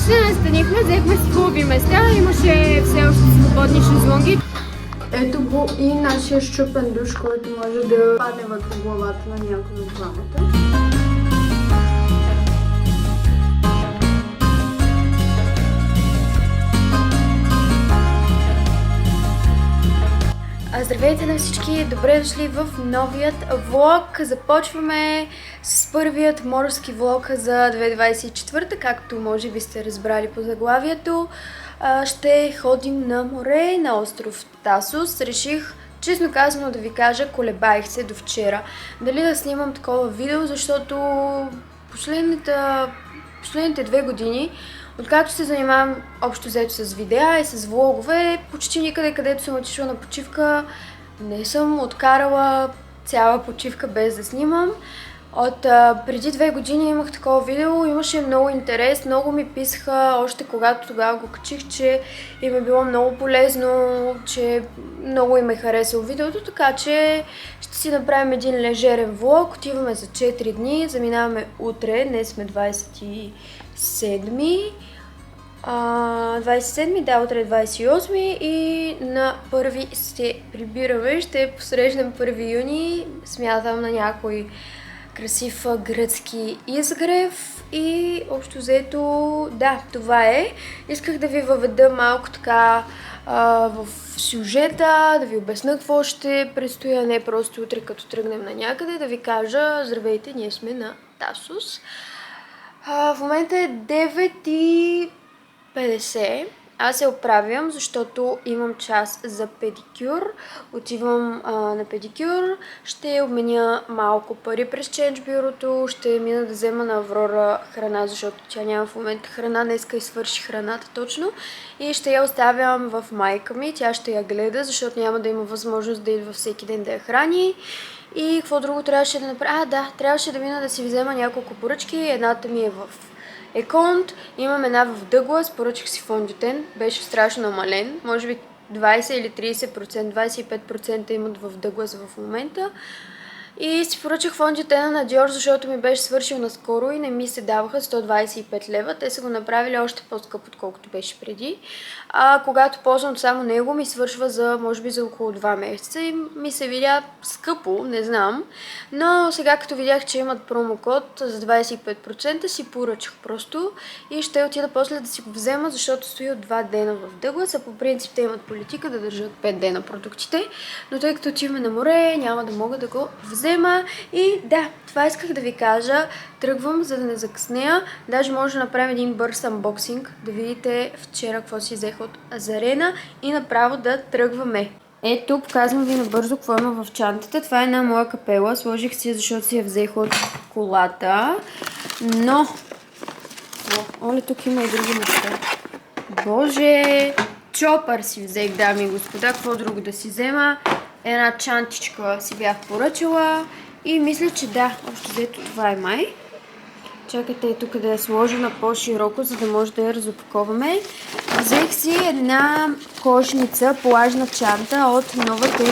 се настанихме, взехме си хубави места, имаше все още свободни шезлонги. Ето го и нашия щупен душ, който може да падне върху главата на някой от двамата. Здравейте на всички! Добре дошли в новият влог. Започваме с първият морски влог за 2024, както може би сте разбрали по заглавието. Ще ходим на море, на остров Тасос. Реших, честно казано да ви кажа, колебаех се до вчера дали да снимам такова видео, защото последните 2 години, откакто се занимавам общо взето с видеа и с влогове, почти никъде, където съм отишла на почивка, не съм откарала цяла почивка без да снимам. От преди 2 години имах такова видео, имаше много интерес, много ми писаха, още когато тогава го качих, че им е било много полезно, че много им е харесало видеото, така че ще си направим един лежерен влог. Отиваме за 4 дни, заминаваме утре, днес сме 27-ми. 27-ми, да, утре е 28-ми и на 1-ви се прибираме. Ще посрещнем 1 юни, смятам на някой красив гръцки изгрев и общо взето, да, това е. Исках да ви въведа малко така в сюжета, да ви обясня какво ще предстои, а не просто утре като тръгнем на някъде, да ви кажа: здравейте, ние сме на Тасос. В момента е 9:50. Аз се оправям, защото имам час за педикюр. Отивам на педикюр, ще обменя малко пари през Change бюрото, ще мина да взема на Аврора храна, защото тя няма в момента храна, днеска и свърши храната точно. И ще я оставям в майка ми, тя ще я гледа, защото няма да има възможност да идва всеки ден да я храни. И какво друго трябваше да направя? Да, трябваше да мина да си взема няколко поръчки. Едната ми е в Еконт, имам една в Дъглас, поръчах си фондютен, беше страшно намален, може би 20 или 30%, 25% имат в Дъглас в момента. И си поръчах фондютена на Dior, защото ми беше свършил наскоро и не ми се даваха 125 лева. Те са го направили още по-скъп, отколкото беше преди. Когато ползвам само него, ми свършва за, може би, за около 2 месеца и ми се видя скъпо, не знам. Но сега като видях, че имат промокод за 25%, си поръчах просто и ще отида после да си го взема, защото стои от 2 дена в Дъглас, а по принцип те имат политика да държат 5 дена продуктите. Но тъй като отиваме на море, няма да мога да го взема. И да, това исках да ви кажа. Тръгвам, за да не закъснея. Даже може да направим един бърз анбоксинг, да видите вчера какво си взех от Азарена и направо да тръгваме. Ето, показвам ви набързо какво има в чантата. Това е една моя капела. Сложих си, защото си я взех от колата. Но... оле, тук има и други неща. Боже! Чопър си взех, дами и господа. Какво друго да си взема? Една чантичка си бях поръчала и мисля, че да, общо взето това е май. Чакайте тук да я сложа на по-широко, за да може да я разопаковаме. Взех си една кошница, плажна чанта от новата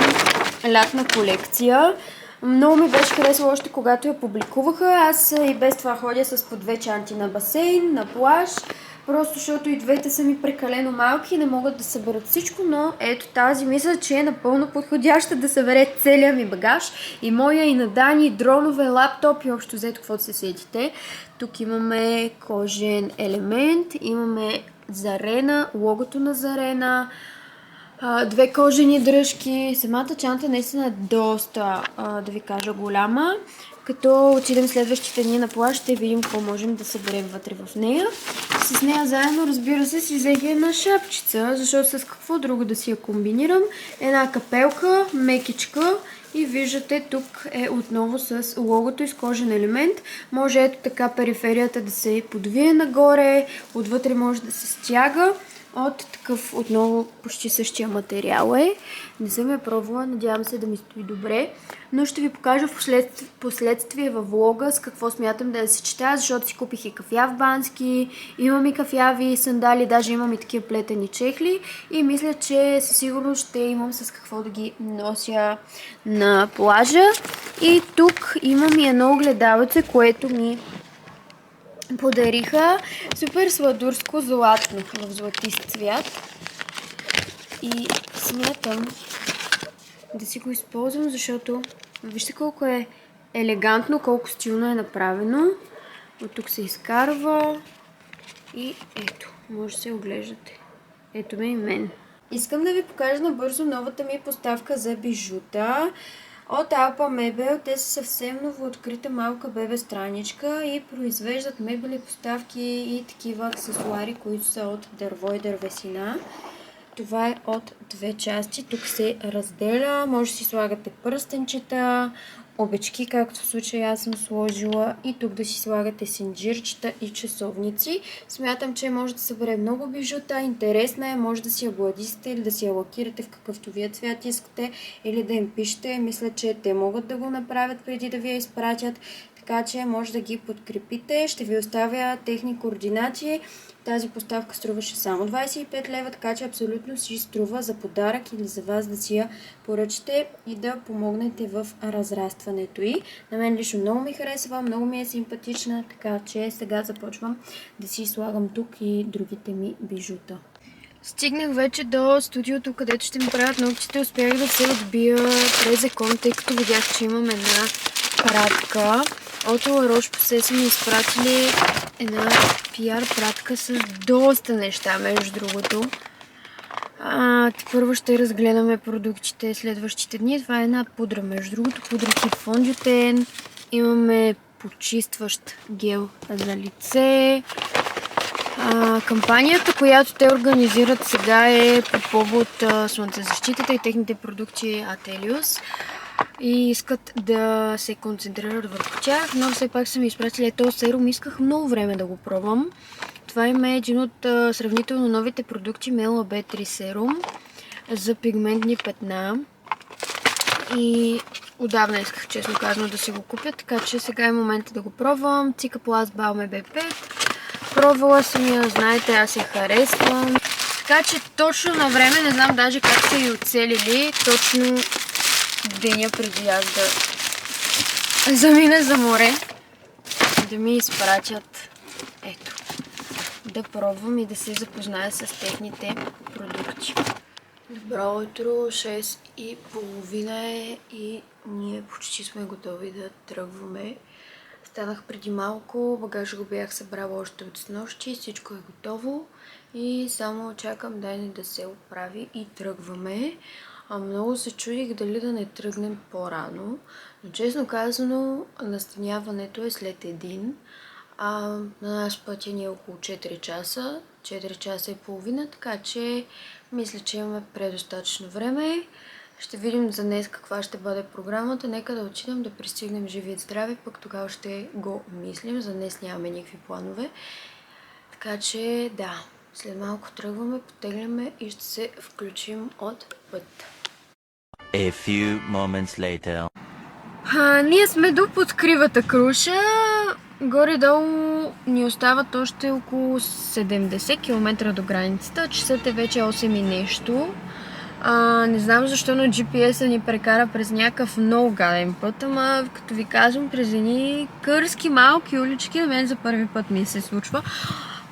лятна колекция. Много ми беше харесало още когато я публикуваха. Аз и без това ходя с по 2 чанти на басейн, на плаж. Просто защото и двете са ми прекалено малки и не могат да съберат всичко, но ето тази мисля, че е напълно подходяща да събере целия ми багаж. И моя, и на Дани, дронове, лаптоп и общо взето каквото се сетите. Тук имаме кожен елемент, имаме Зарена, логото на Зарена, 2 кожени дръжки. Самата чанта наистина е доста, да ви кажа, голяма. Като отидем следващите дни на плаж, ще видим какво можем да съберем вътре в нея. С нея заедно, разбира се, си взех една шапчица, защото с какво друго да си я комбинирам. Една капелка, мекичка и виждате, тук е отново с логото и с кожен елемент. Може ето така периферията да се подвие нагоре, отвътре може да се стяга. От такъв отново почти същия материал е. Не съм я пробвала, надявам се да ми стои добре. Но ще ви покажа в последствие във влога с какво смятам да я съчетая, защото си купих и кафяв бански, имам и кафяви сандали, даже имам и такива плетени чехли. И мисля, че със сигурност ще имам с какво да ги нося на плажа. И тук имам и едно огледалце, което ми подариха супер сладурско златно в златист цвят. И смятам да си го използвам, защото вижте колко е елегантно, колко стилно е направено. От тук се изкарва и ето, може да се оглеждате. Ето ме и мен. Искам да ви покажа набързо новата ми поставка за бижута от Alpa Mebel. Те са съвсем новооткрита малка бебе страничка и произвеждат мебели, поставки и такива аксесуари, които са от дърво и дървесина. Това е от две части. Тук се разделя. Може да си слагате пръстенчета, обечки, както в случая аз съм сложила. И тук да си слагате синджирчета и часовници. Смятам, че може да събере много бижута. Интересна е. Може да си я гладисате или да си я лакирате в какъвто вие цвят искате. Или да им пишете. Мисля, че те могат да го направят преди да ви я изпратят. Така че може да ги подкрепите. Ще ви оставя техни координати. Тази поставка струваше само 25 лева, така че абсолютно си струва за подарък или за вас да си я поръчате и да помогнете в разрастването й. На мен лично много ми харесва, много ми е симпатична, така че сега започвам да си слагам тук и другите ми бижута. Стигнах вече до студиото, където ще ми правят ногтите. Успях да се отбия през закон, тъй като видях, че имам една пратка. От La Roche-Posay са ми изпратили една пиар пратка с доста неща, между другото. Първо ще разгледаме продуктите следващите дни. Това е една пудра, между другото. Пудра тип фондютен. Имаме почистващ гел за лице. Кампанията, която те организират сега е по повод слънцезащитата и техните продукти Ателиус. И искат да се концентрират върху тях, но все пак са ми изпратили този серум. Исках много време да го пробвам. Това има един от сравнително новите продукти Mela B3 серум за пигментни петна. И отдавна исках, честно казано, да си го купя, така че сега е момента да го пробвам. Cicaplast Balm B5. Пробвала съм я, знаете, аз я харесвам. Така че точно на време, не знам даже как са и оцелили, точно деня преди аз да замина за море, да ми изпратят, ето, да пробвам и да се запозная с техните продукти. Добро утро, 6:30 е и ние почти сме готови да тръгваме. Станах преди малко, багажа го бях събрала още от снощи, всичко е готово и само чакам Дайне да се оправи и тръгваме. Много се чудих дали да не тръгнем по-рано, но честно казано настаняването е след 1. На нас пътя ни е около 4 часа, 4 часа и половина, така че мисля, че имаме предостатъчно време. Ще видим за днес каква ще бъде програмата. Нека да отидем да пристигнем живи и здрави, пък тогава ще го мислим. За днес нямаме никакви планове. Така че да, след малко тръгваме, потегляме и ще се включим от път. A few moments later. Ние сме до Подкривата круша. Горе-долу ни остават още около 70 км до границата. Часът е вече 8 и нещо. Не знам защо на GPS-а ни прекара през някакъв много гаден път, ама като ви казвам, през едни кърски малки улички, на мен за първи път ми се случва.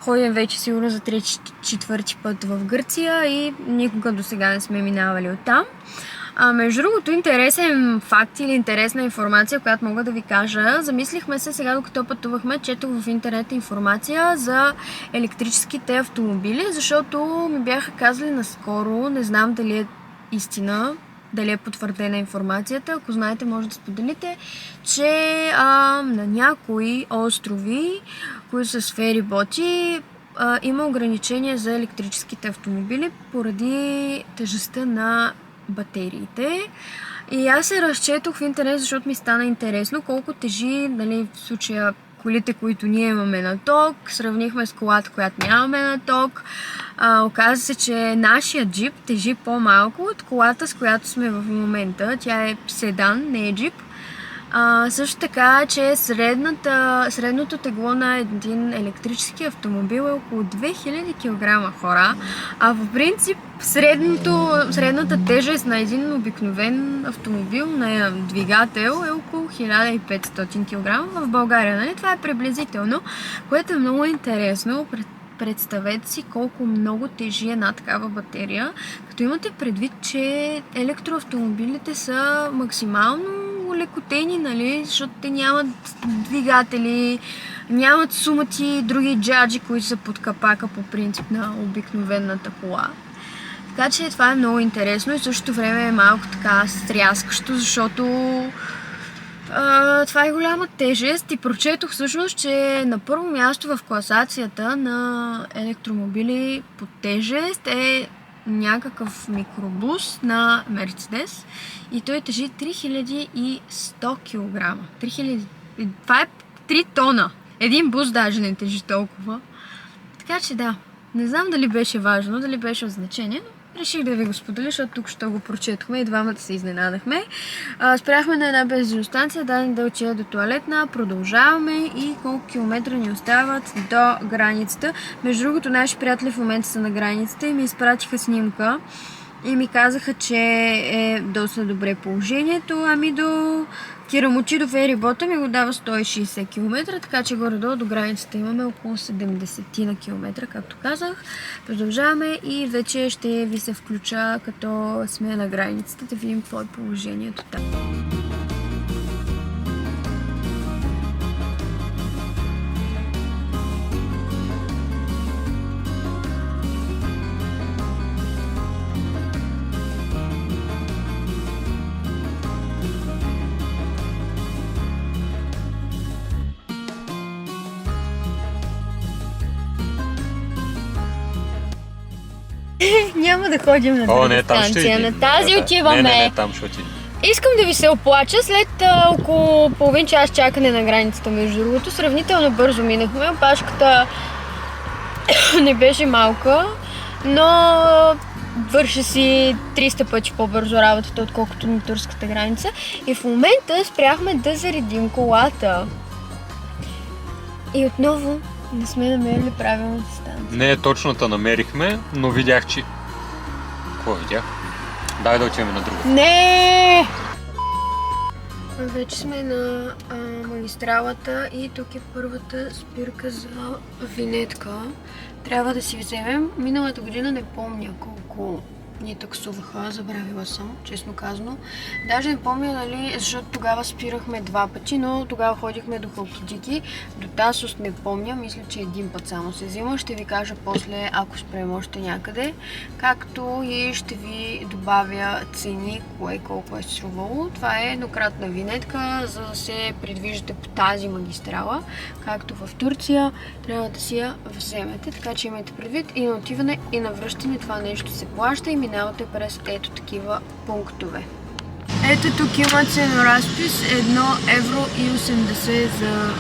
Ходим вече сигурно за 3-4 път в Гърция и никога до сега не сме минавали оттам. Между другото, интересен факт или интересна информация, която мога да ви кажа. Замислихме се сега, докато пътувахме, четох в интернет информация за електрическите автомобили, защото ми бяха казали наскоро, не знам дали е истина, дали е потвърдена информацията, ако знаете може да споделите, че на някои острови, които са с фериботи, има ограничения за електрическите автомобили поради тежестта на батериите. И аз се разчетох в интернет, защото ми стана интересно колко тежи, нали, в случая колите, които ние имаме на ток. Сравнихме с колата, която нямаме на ток. Оказа се, че нашия джип тежи по-малко от колата, с която сме в момента. Тя е седан, не е джип. Също така, че средното тегло на един електрически автомобил е около 2000 кг хора, а по принцип средната тежест на един обикновен автомобил на двигател е около 1500 кг в България. Нали? Това е приблизително, което е много интересно. Представете си колко много тежи една такава батерия, като имате предвид, че електроавтомобилите са максимално лекотени, нали, защото те нямат двигатели, нямат сумати други джаджи, които са под капака по принцип на обикновената кола. Така че това е много интересно и в същото време е малко така стряскащо, защото това е голяма тежест и прочетох всъщност, че на първо място в класацията на електромобили по тежест е някакъв микробус на Мерцедес и той тежи 3100 кг. 3000... Това е 3 тона. Един бус даже не тежи толкова. Така че да, не знам дали беше важно, дали беше от значение, но реших да ви го споделя, защото тук ще го прочетохме и двамата се изненадахме. Спряхме на една бензиностанция, Дани да отиде до тоалетна, продължаваме и колко километра ни остават до границата. Между другото, наши приятели в момента са на границата и ми изпратиха снимка и ми казаха, че е доста добре положението. Ами до Кирамочи, до ферибота ми го дава 160 км, така че горе-долу до границата имаме около 70 на километра, както казах. Продължаваме и вече ще ви се включа, като сме на границата, да видим какво е положението там. Няма да ходим на друга станция. На тази отиваме. Не, там ще отидем. Искам да ви се оплача след около половин час чакане на границата, между другото. Сравнително бързо минахме. Опашката не беше малка, но върши си 300 пъти по-бързо работата, отколкото на турската граница. И в момента спряхме да заредим колата. И отново не сме намерили правилната станция. Не, точно та намерихме, но видях, че... Какво видях? Дай да отиваме на друга. Не! Вече сме на магистралата и тук е първата спирка за винетка. Трябва да си вземем. Миналата година не помня колко ни таксуваха, забравила съм, честно казано. Даже не помня, нали, защото тогава спирахме 2 пъти, но тогава ходихме до Халкидики. До Тасос не помня, мисля, че един път само се взима. Ще ви кажа после, ако спрем още някъде. Както и ще ви добавя цени, кое колко е струвало. Това е еднократна винетка, за да се придвижите по тази магистрала. Както в Турция, трябва да си я вземете. Така че имайте предвид и на отиване, и на връщане. Това нещо се плаща и минавате през ето такива пунктове. Ето тук има ценоразпис 1,80 евро за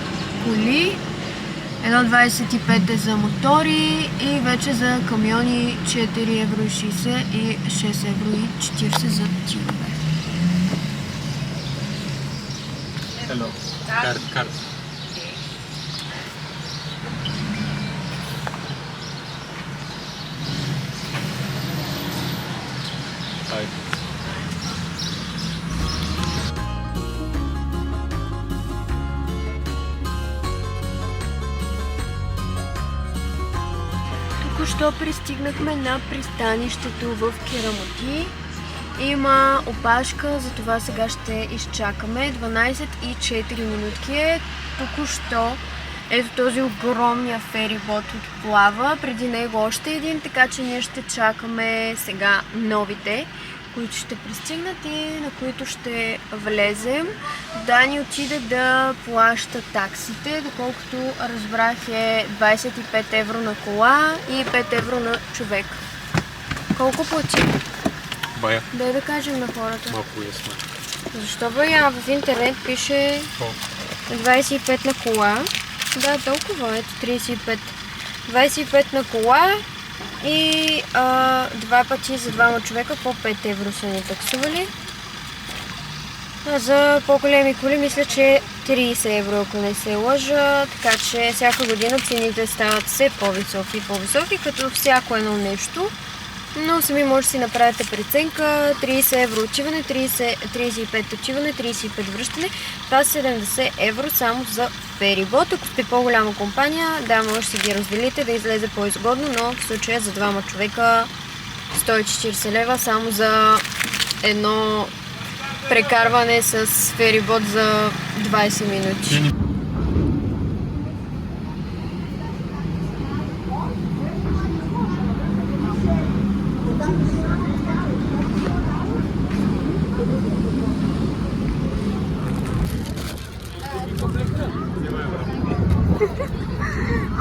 коли, 1,25 е за мотори и вече за камиони 4,60 евро и 6,40 евро за тирове. Hello. Card. Току-що пристигнахме на пристанището в Керамоти. Има опашка, затова сега ще изчакаме. 12,4 минутки е. Току-що ето този огромния ферибот отплава. Преди него още един, така че ние ще чакаме сега новите, които ще пристигнат и на които ще влезем. Дани отиде да плаща таксите, доколкото разбрах е 25 евро на кола и 5 евро на човек. Колко плати? Бая. Дай да кажем на хората. Малко ясно. Защо бая? В интернет пише 25 на кола. Да, толкова. Ето 35. 25 на кола и 2 пъти за 2 човека по 5 евро са ни таксували. А за по-големи коли мисля, че 30 евро, ако не се лъжа, така че всяка година цените стават все по-високи и по-високи, като всяко едно нещо. Но сами може да си направите преценка. 30 евро отиване, 35 отиване, 35 връщане. Това са 70 евро само за ферибот. Ако сте по-голяма компания, да, може да си ги разделите, да излезе по-изгодно, но в случая за двама човека 140 лева само за едно прекарване с ферибот за 20 минути.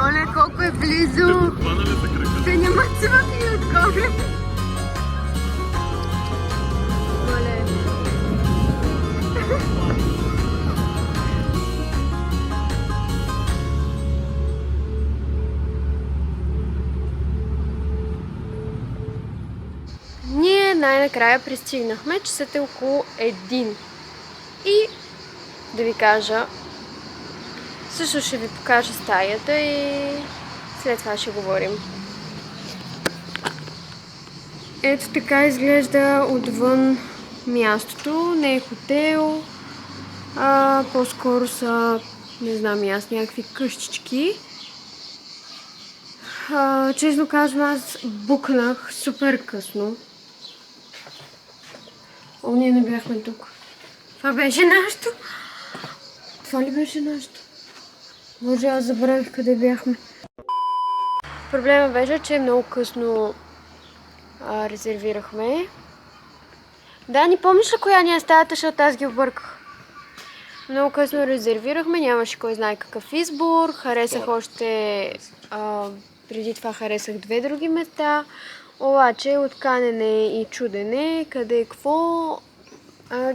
Оле, колко е близо! Да няма цвъкни отгоре! Оле! Ние най-накрая пристигнахме, часът е около 1. И да ви кажа, също ще ви покажа стаята и след това ще говорим. Ето така изглежда отвън мястото. Не е хотел, по-скоро са, не знам и аз, някакви къщички. Честно казвам, аз букнах супер късно. О, ние не бяхме тук. Това беше нашето. Това ли беше нашето? Може, аз забравих къде бяхме. Проблема беше, че много късно резервирахме. Да, не помниш ли коя ни е стаята, защото аз ги обърках. Много късно резервирахме, нямаше кой знае какъв избор. Харесах още... преди това харесах 2 други места. Обаче от канене и чудене, къде какво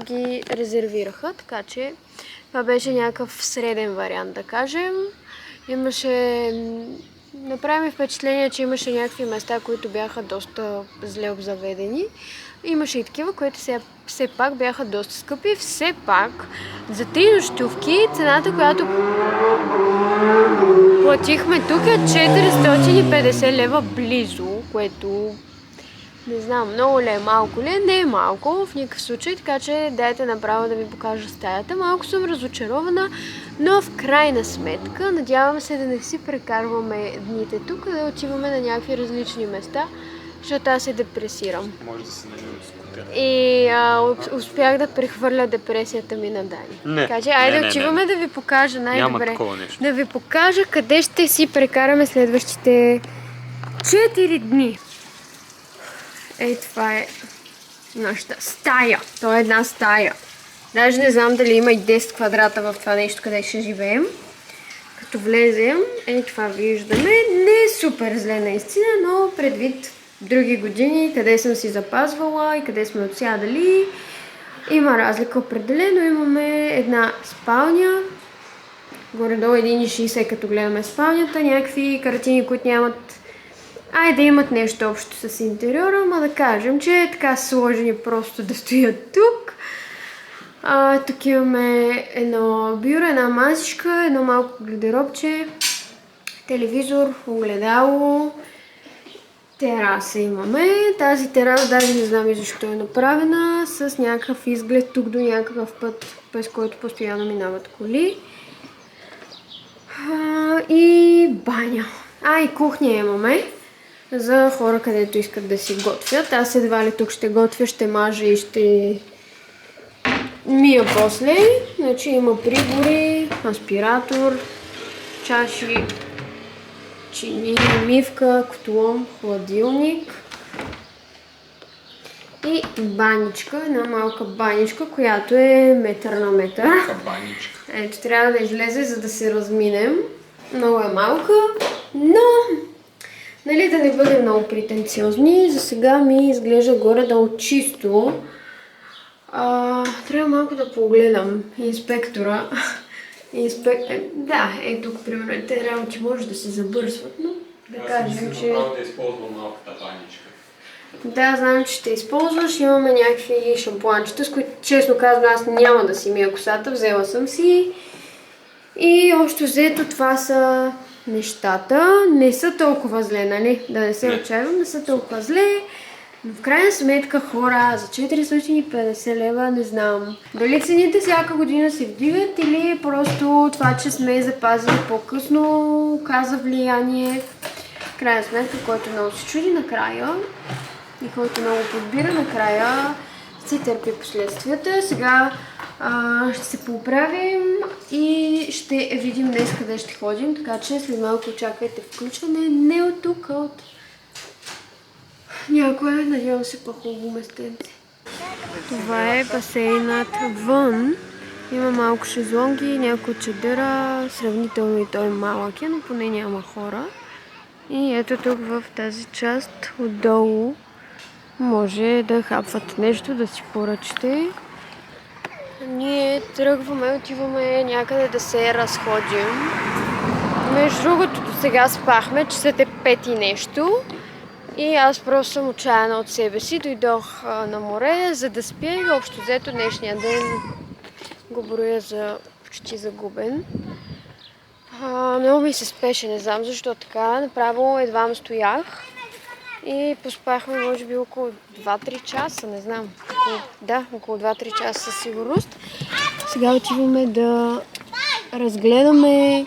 ги резервираха, така че това беше някакъв среден вариант, да кажем. Имаше... Направи ми впечатление, че имаше някакви места, които бяха доста зле обзаведени. Имаше и такива, които все пак бяха доста скъпи. Все пак за 3 нощувки цената, която платихме тук е 450 лева близо, което не знам, много ли е, малко ли е, не е малко в никакъв случай, така че дайте направо да ви покажа стаята. Малко съм разочарована, но в крайна сметка надявам се да не си прекарваме дните тук, да отиваме на някакви различни места, защото аз се депресирам. Може да се намерим скутер. И успях да прехвърля депресията ми на Дани. Така че айде отиваме да ви покажа най-добре. Да ви покажа къде ще си прекараме следващите 4 дни. Ей, това е нашата стая. То е една стая. Даже не знам дали има и 10 квадрата в това нещо, къде ще живеем. Като влезем, ей, това виждаме. Не е супер зле наистина, но предвид други години, къде съм си запазвала и къде сме отсядали, има разлика определено. Имаме една спалня. Горе-долу 1,60 като гледаме спалнята. Някакви картини, които нямат... да имат нещо общо с интериора, ама да кажем, че е така сложени просто да стоят тук. Тук имаме едно бюро, една масичка, едно малко гардеробче, телевизор, огледало, тераса имаме. Тази тераса даже не знам и защо е направена, с някакъв изглед тук до някакъв път, през който постоянно минават коли. И баня. И кухня имаме. За хора, където искат да си готвят. Аз едва ли тук ще готвя, ще мажа и ще мия после. Значи има прибори, аспиратор, чаши, чини, мивка, котлон, хладилник и баничка, една малка баничка, която е метър на метър. Ето, трябва да излезе, за да се разминем. Много е малка, но... Нали, да не бъдем много претенциозни, за сега ми изглежда горе-долу чисто. Трябва малко да погледам инспектора. Да, тук, примерно, те работи може да се забърсват, но да кажем, че... да използвам малката баничка. Да, знам, че ще използваш. Имаме някакви шампуанчета, с които, честно казвам, аз няма да си мия косата. Взела съм си. И общо взето това са нещата. Не са толкова зле, нали? Да не се отчаявам, не са толкова зле. Но в крайна сметка, хора, за 450 лева не знам. Дали цените всяка година се вдигат или просто това, че сме запазили по-късно, каза влияние. В крайна сметка, който много се чуди накрая и който много подбира накрая, се търпи последствията. Сега ще се поправим и ще видим днес къде ще ходим, така че след малко очаквайте включване не от тук, а от някое, надявам се, по-хубаво местенце. Това е басейнът вън. Има малко шезлонги, някой чадъра, сравнително и той малък е, но поне няма хора. И ето тук в тази част отдолу може да хапвате нещо, да си поръчате. Ние тръгваме, отиваме някъде да се разходим. Между другото, до сега спахме, часът е 5 и нещо. И аз просто съм отчаяна от себе си. Дойдох на море, за да спя и общо взето днешния ден го броя за почти загубен. Много ми се спеше, не знам защо така. Направо едва стоях и поспахме може би около 2-3 часа, не знам. Около 2-3 часа със сигурност. Сега отиваме да разгледаме,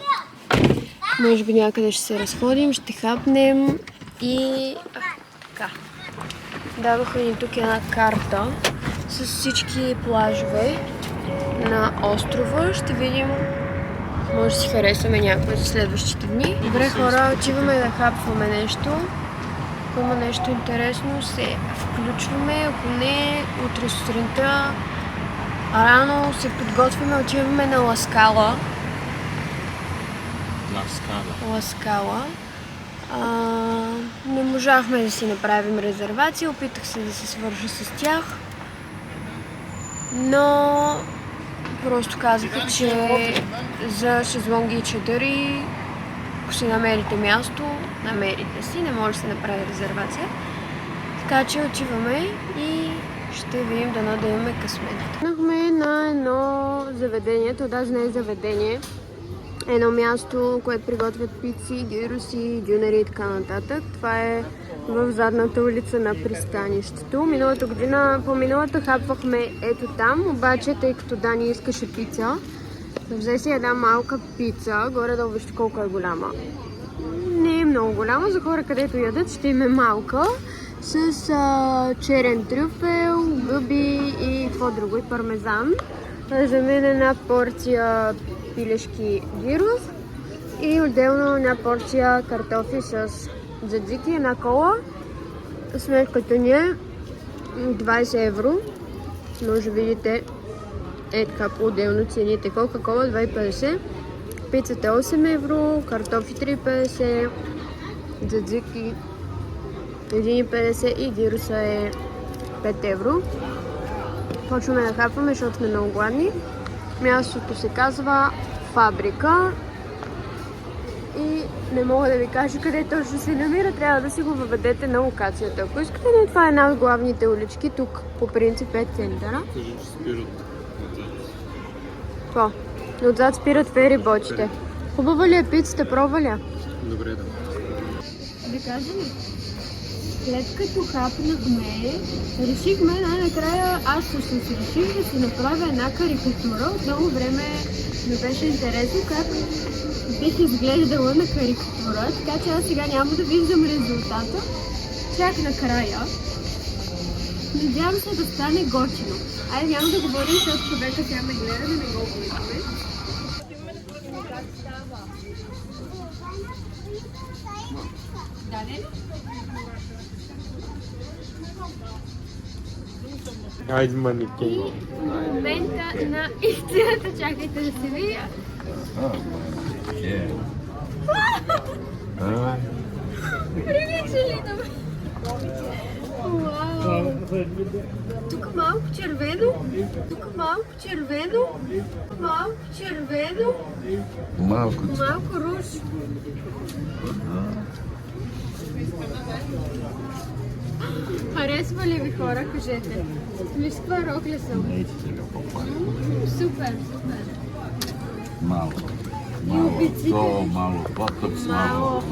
може би някъде ще се разходим, ще хапнем и така. Дадоха ни тук една карта с всички плажове на острова. Ще видим, може да си харесаме някой за следващите дни. Добре, хора, отиваме да хапваме нещо. Ако има нещо интересно, се включваме. Ако не, утре сутринта рано се подготвяме, отиваме на Ласкала. Ласкала. Не можахме да си направим резервация, опитах се да се свържа с тях, но просто казаха, че за шезлонги и чадъри, ако си намерите място, намерите си, не може да се направи резервация. Така че отиваме и ще видим дано да имаме късмет. Тръгнахме на едно заведение, то даже не е заведение, едно място, което приготвят пици, гироси, дюнери и така нататък. Това е в задната улица на пристанището. По миналата хапвахме ето там, обаче тъй като Дани искаше пица, взе си една малка пица, горе да вижте колко е голяма. Не е много голяма, за хора където ядат ще им е малка, с черен трюфел, гъби и какво друго, и пармезан. За мен една порция пилешки гирос и отделно една порция картофи с дзадзики, една кола. Сметката ни е 20 евро. Може видите така по-отделно цените. Кока-кола 2,50, пицата 8 евро, картофи 3,50, дзадзики 1,50 и гироса е 5 евро. Почваме да хапваме, защото сме много гладни. Мястото се казва Фабрика и не мога да ви кажа къде точно се намира, трябва да си го въведете на локацията. Ако искате, но това е една от главните улички, тук по принцип е центъра. Какво? Отзад спират фериботите. Хубава ли е пицата, пробва ли? Добре, да. Да кажа ли? След като хапнахме, решихме най-накрая, аз всъщност реших да си направя една карикатура. От много време ми беше интересно как бих изглеждала на карикатура, така че аз сега няма да виждам резултата. Чак накрая. Надявам се да стане готино. Айде няма да говорим, защото човека сега ме гледа, да не го гледаме. Дали? Айде, манекен. И в момента на истината, чакайте да се видя. Привет, Желина! Вау! Тук малко червено, тук малко червено, малко червено, малко руж. Харесва ли ви, хора? Кажете. Виж каква рокля съм. Супер, супер. Malo. И обиците. Malo, botox, malo.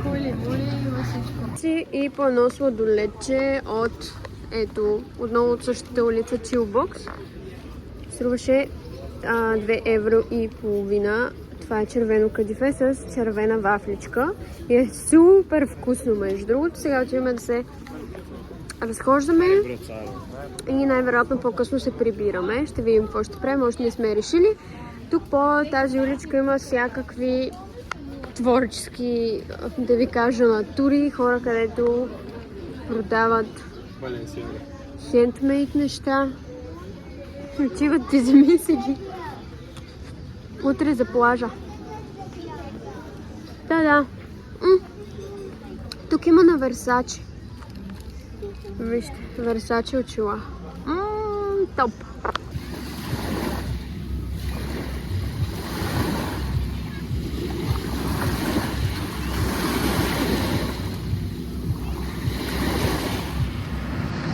Боли, има всичко. И по едно сладоледче от, ето, отново от същата улица Chillbox. Струваше 2 евро и половина. Това е червено кадифе с червена вафличка. И е супер вкусно, между другото. Сега отиваме да се разхождаме и най-вероятно по-късно се прибираме. Ще видим какво ще правим, още не сме решили. Тук по тази уличка има всякакви творчески, да ви кажа, натури, хора, където продават хендмейд неща. Отиват да вземи си ги. Утре за плажа. Да. Тук има на Версаче. Вижте, Версаче очила. Топ!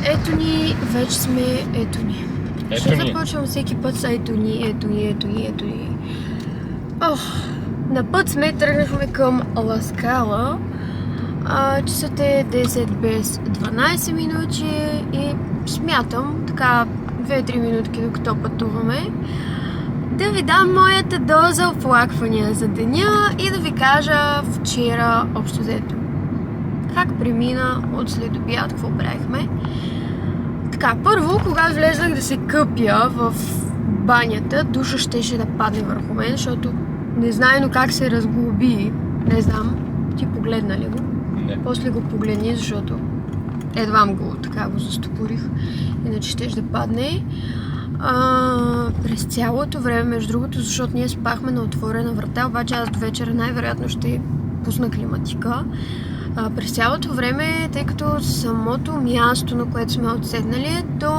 Ето ни, вече сме ето ни. Ще започвам всеки път с ето ни. На път сме, тръгнахме към Ла Скала. Часът е 10 без 12 минути и смятам така 2-3 минутки докато пътуваме да ви дам моята доза оплаквания за деня и да ви кажа вчера общо взето как премина от следобед, какво правихме. Така, първо, когато влезнах да се къпя в банята, душа щеше да падне върху мен, защото незнайно как се разглоби. Не знам, ти погледна ли го? Не. После го погледни, защото едвам го така го застопорих, иначе щеше да падне. През цялото време, между другото, защото ние спахме на отворена врата, обаче аз до вечера най-вероятно ще пусна климатика. През цялото време, тъй като самото място, на което сме отседнали, е до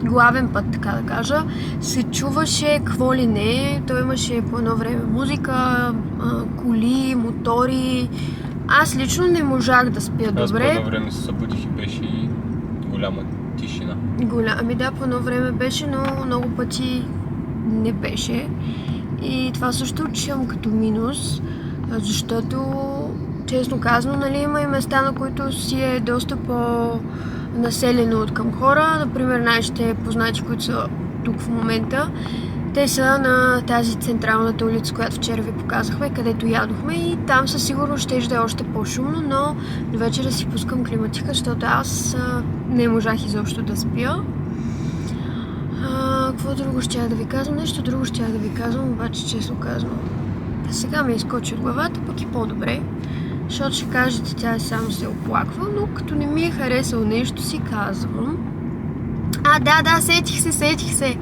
главен път, така да кажа, се чуваше какво ли не. Той имаше по едно време музика, коли, мотори. Аз лично не можах да спя добре. Аз по едно време се събудих и беше и голяма тишина. Ами да, по едно време беше, но много пъти не беше. И това също отчитам като минус, защото честно казано, нали, има и места, на които си е доста по-населено от към хора. Например, нашите познати, които са тук в момента, те са на тази централната улица, която вчера ви показахме, където ядохме и там със сигурност ще е още по-шумно, но до вечера си пускам климатика, защото аз не можах изобщо да спя. Какво друго ще да ви казвам? Нещо друго ще да ви казвам, обаче честно казвам. Сега ми изкочи от главата, пък и по-добре. Защото ще кажете, тя само се оплаква, но като не ми е харесало нещо, си казвам. Да, сетих се.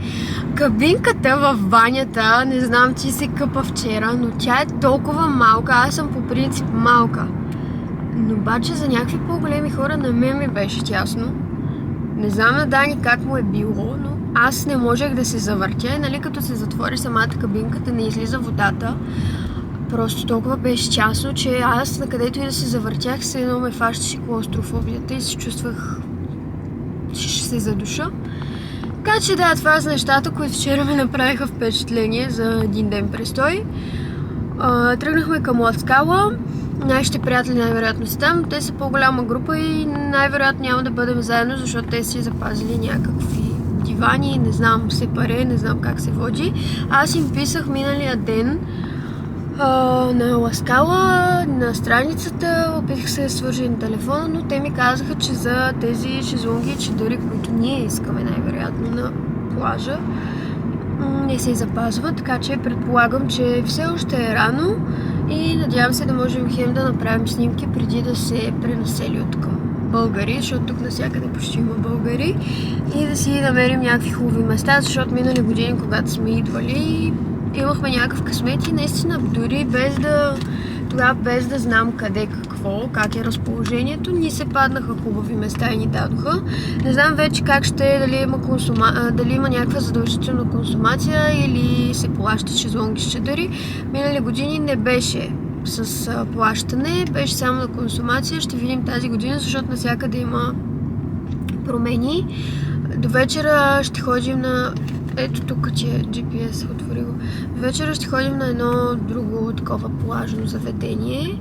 Кабинката в банята, не знам, че се къпа вчера, но тя е толкова малка, аз съм по принцип малка. Но обаче за някакви по-големи хора на мен ми беше тясно. Не знам на Дани как му е било, но аз не можех да се завъртя. Нали, като се затвори самата кабинката, не излиза водата. Просто толкова беше тясно, че аз накъдето и да се завъртях, се едно ме фащаше клаустрофобията и се чувствах, че ще се задуша. Така че да, това са нещата, които вчера ми направиха впечатление за един ден престой. Тръгнахме към Ла Скала. Нашите приятели най-вероятно са там. Те са по-голяма група и най-вероятно няма да бъдем заедно, защото те си запазили някакви дивани, не знам, сепаре, не знам как се води. Аз им писах миналия ден на Ла Скала, на страницата, опитах се да свържа на телефона, но те ми казаха, че за тези шезлонги и чадъри, които ние искаме най-вероятно на плажа, не се запазват, така че предполагам, че все още е рано и надявам се да можем хем да направим снимки преди да се пренасели от към българи, защото тук навсякъде почти има българи, и да си намерим някакви хубави места, защото минали години, когато сме идвали, имахме някакъв късмет и наистина дори без да знам къде, какво, как е разположението, ни се паднаха хубави места и ни дадоха. Не знам вече как ще е, дали има някаква задължителна консумация или се плаща шезлонги с чадъри. Минали години не беше с плащане, беше само на консумация. Ще видим тази година, защото навсякъде има промени. До вечера ще ходим на... Ето тук ти е GPS отворило. До вечера ще ходим на едно друго такова плажно заведение.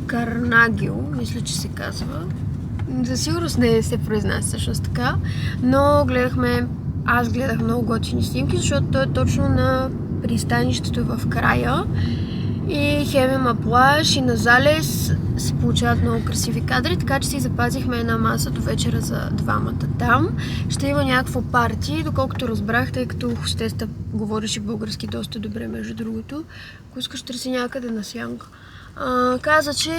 Карнагил, мисля, че се казва. За сигурност не се произнася всъщност така, но аз гледах много готини снимки, защото той е точно на пристанището в края. И хем има плаж и на залез се получават много красиви кадри, така че си запазихме една маса до вечера за двамата там. Ще има някакво парти, доколкото разбрах, тъй като хостеста говореше български доста добре, между другото. Ако искаш, търси някъде на сянка. Каза, че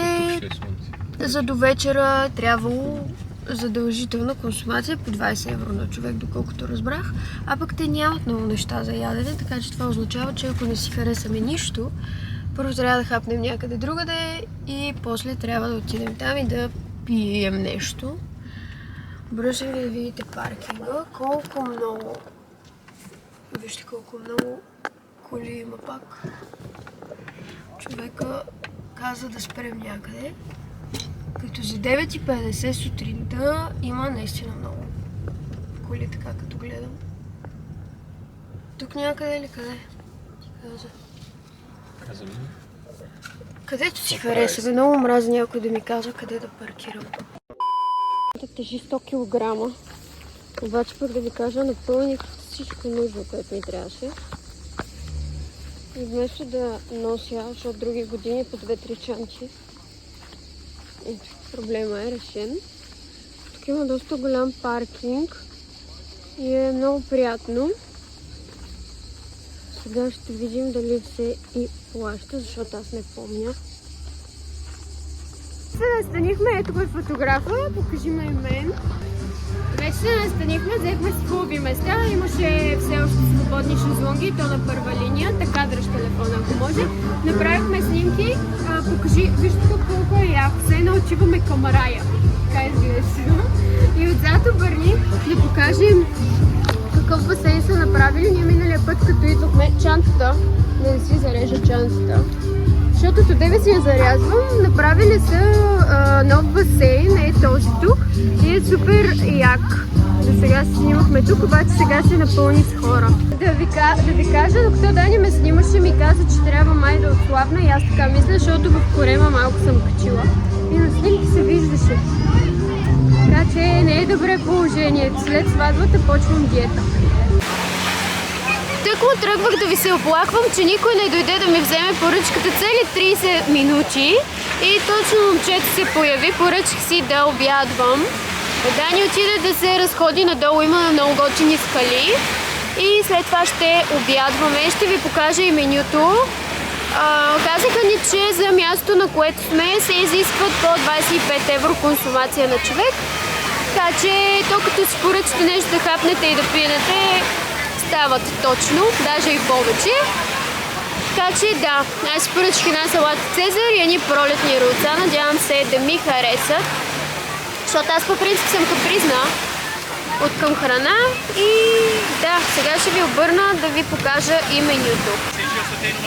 за до вечера трябвало задължителна консумация по 20 евро на човек, доколкото разбрах. А пък те нямат много неща за ядене, така че това означава, че ако не си харесаме нищо, първо трябва да хапнем някъде другаде и после трябва да отидем там и да пием нещо. Бръщам ви да видите паркинга. Колко много... Вижте колко много коли има пак. Човека каза да спрем някъде. Като за 9:50 сутринта има наистина много коли, така като гледам. Тук някъде или къде? Ти каза. Където си хареса, бе, много мразя някой да ми казва къде да паркирам. Тежи 100 кг. Обаче пък да ви кажа, напълних всичко нужно, което ми трябваше. И вместо да нося, защото други години по 2-3 чанти, ето, проблема е решен. Тук има доста голям паркинг и е много приятно. Сега ще видим дали се и плаща, защото аз не помня. Се настанихме, ето го е фотографа, покажи ме и мен. Вече се настанихме, взехме си хубави места, имаше все още свободни шезлонги и то на първа линия, така дръж телефона, ако може. Направихме снимки, покажи, вижте тук колко е яко, все едно отиваме към рая. Така изглежда. И отзад обърни да покажем какъв басейн са направили. Ние миналия път, като идвахме чантата, да не си зарежа чантата. Защото тоде си я зарязвам, направили са нов басейн, е този тук и е супер як. До сега се снимахме тук, обаче сега се напълни с хора. Да ви кажа, докато Дани ме снимаше, ми каза, че трябва май да отслабна и аз така мисля, защото в корема малко съм качила. И на снимки се виждаше. Така че не е добре положението. След сватбата почвам диета. Тък му тръгвах да ви се оплаквам, че никой не дойде да ми вземе поръчката цели 30 минути. И точно момчето се появи, поръчах си да обядвам. Дани отиде да се разходи надолу, има много готини скали. И след това ще обядваме, ще ви покажа и менюто. Казаха ни, че за място, на което сме, се изискват по 25 евро консумация на човек. Така че, то като си поръчате нещо да хапнете и да пиенете, стават точно, даже и повече. Така че да, аз поръчах една салата Цезар и едни пролетни рулца. Надявам се да ми харесат. Защото аз по принцип съм капризна от към храна. И да, сега ще ви обърна да ви покажа и менюто.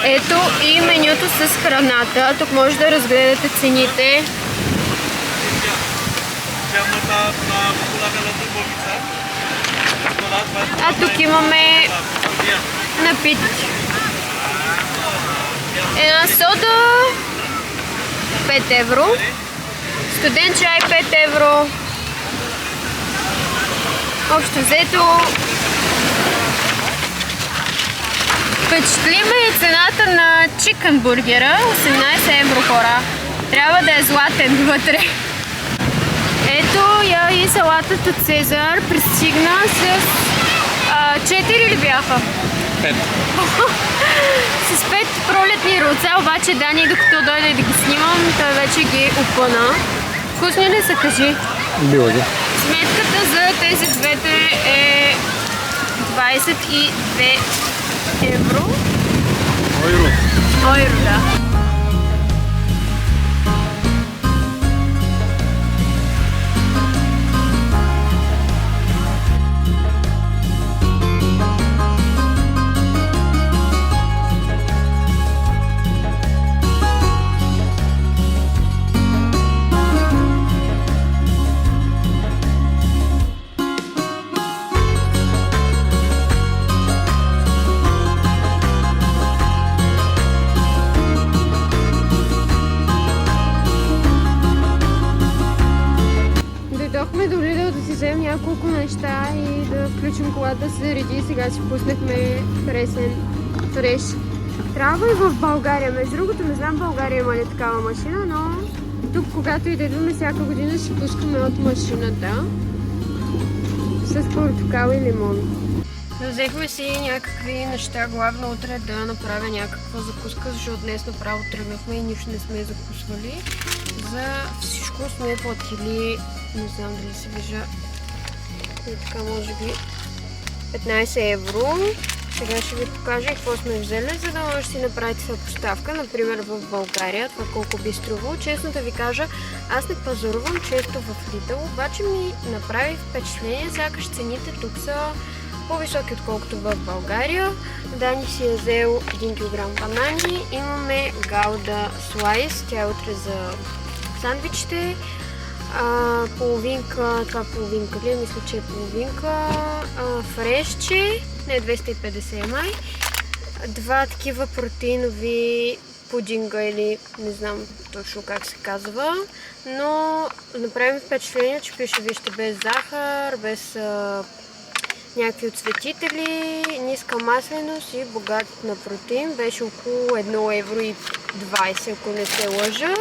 Ето и менюто с храната. Тук може да разгледате цените. А тук имаме напитки. Една сода 5 евро. Студен чай 5 евро. Общо взето впечатлима е цената на чикън бургера. 18 евро, хора. Трябва да е златен вътре. Ето я и салатата Цезар пристигна с 4 ли бяха? 5. С 5 пролетни рулца, обаче Дани, докато дойде да ги снимам, той вече ги опъна. Вкусни ли са, кажи? Било ги. Сметката за тези двете е 22 евро. Ойро, да. вземем няколко неща и да включим колата да се реди. Сега си пуснахме фреш. Трябва и в България. Между другото, не знам в България има ли такава машина, но тук, когато и да идваме всяка година, си пускаме от машината с портокал и лимон. Взехме си някакви неща, главно утре да направя някаква закуска, защото днес направо тръгнахме и нищо не сме закусвали. За всичко сме платили, не знам дали се вижда, така може би 15 евро. Сега ще ви покажа какво сме взели, за да може да си направите съпоставка, например в България, това колко би струвало. Честно да ви кажа, аз не пазарувам често в Lidl, обаче ми направи впечатление, сякаш цените тук са по-високи отколкото в България. Дани си е взел 1 кг банани, имаме гауда слайс, тя е утре за сандвичите. Половинка, това половинка ли? Мисля, че е половинка. Фрешче, не 250 май. Два такива протеинови пудинга или не знам точно как се казва. Но направим впечатление, че пише, вижте, без захар, без някакви отцветители, ниска масленост и богат на протеин. Беше около 1,20 евро, ако не се лъжа.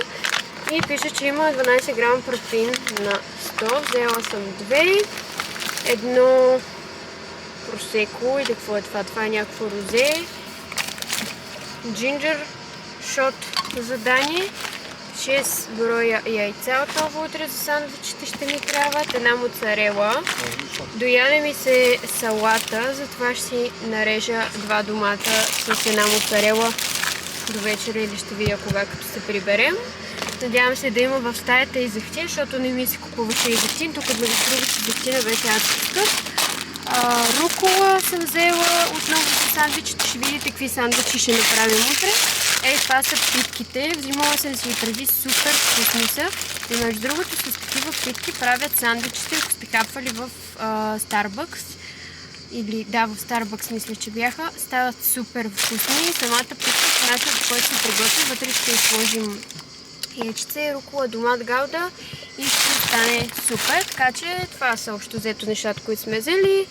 И пише, че има 12 грама протеин на 100. Взела съм 2. Едно просеко или какво е това? Това е някакво розе. Джинджер шот за Дани. 6 броя яйца от това утре за сандвичите ще ми трябват. Една моцарела. Дояде ми се салата, затова ще си нарежа 2 домата с една моцарела до вечера или ще видя кога, като се приберем. Надявам се да има в стаята и зехтин, защото не ми се купуваше и зехтин. Тук между другото зехтина беше адски скъп. Рукола съм взела отново за сандвичите. Ще видите какви сандвичи ще направим утре. Това са плитките. Взимала съм си и преди, супер вкусни са. И между другото с такива плитки правят сандвичите, ако сте хапвали в Starbucks. Или да, в Starbucks мисля, че бяха. Стават супер вкусни. Самата плитка, начинът, по който се приготвя, вътре ще сложим яйчице, рукола, домат, гауда и ще стане супер. Така че това са общо взето нещата, които сме взели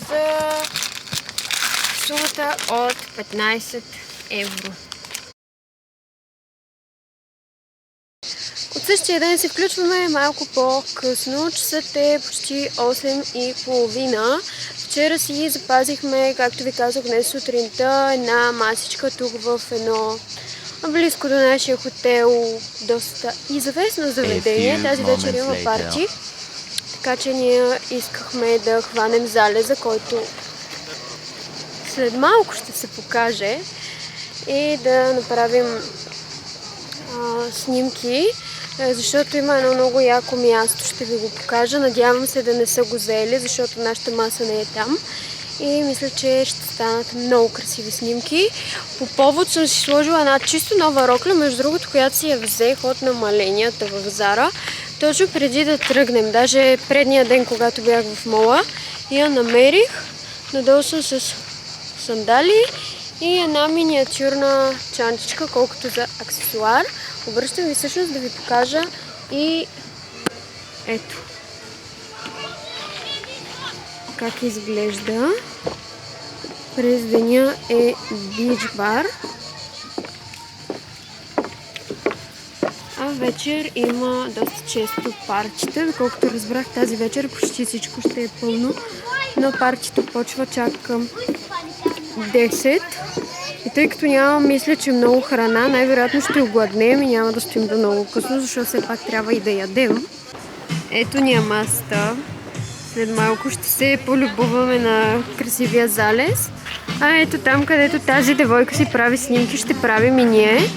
за сумата от 15 евро. От същия ден се включваме малко по-късно. Часът е почти 8:30. Вчера си запазихме, както ви казах днес сутринта, една масичка тук в едно близко до нашия хотел, доста известно заведение. Тази вечер има парти, така че ние искахме да хванем залеза, който след малко ще се покаже и да направим снимки, защото има едно много яко място, ще ви го покажа. Надявам се да не са го взели, защото нашата маса не е там. И мисля, че ще станат много красиви снимки. По повод съм си сложила една чисто нова рокля, между другото, която си я взех от намаленията в Зара. Точно преди да тръгнем, даже предния ден, когато бях в мола, я намерих. Надолу съм с сандали и една миниатюрна чантичка, колкото за аксесуар. Обръщам ви всъщност да ви покажа и ето как изглежда. През деня е бич бар, а вечер има доста често партита. Доколкото разбрах, тази вечер почти всичко ще е пълно, но партито почва чак към 10. И тъй като нямам, мисля, че много храна, най-вероятно ще огладнем и няма да стоим до много късно, защото все пак трябва и да ядем. Ето ни е масата. След малко ще се полюбуваме на красивия залез. А ето там, където тази девойка си прави снимки, ще правим и ние.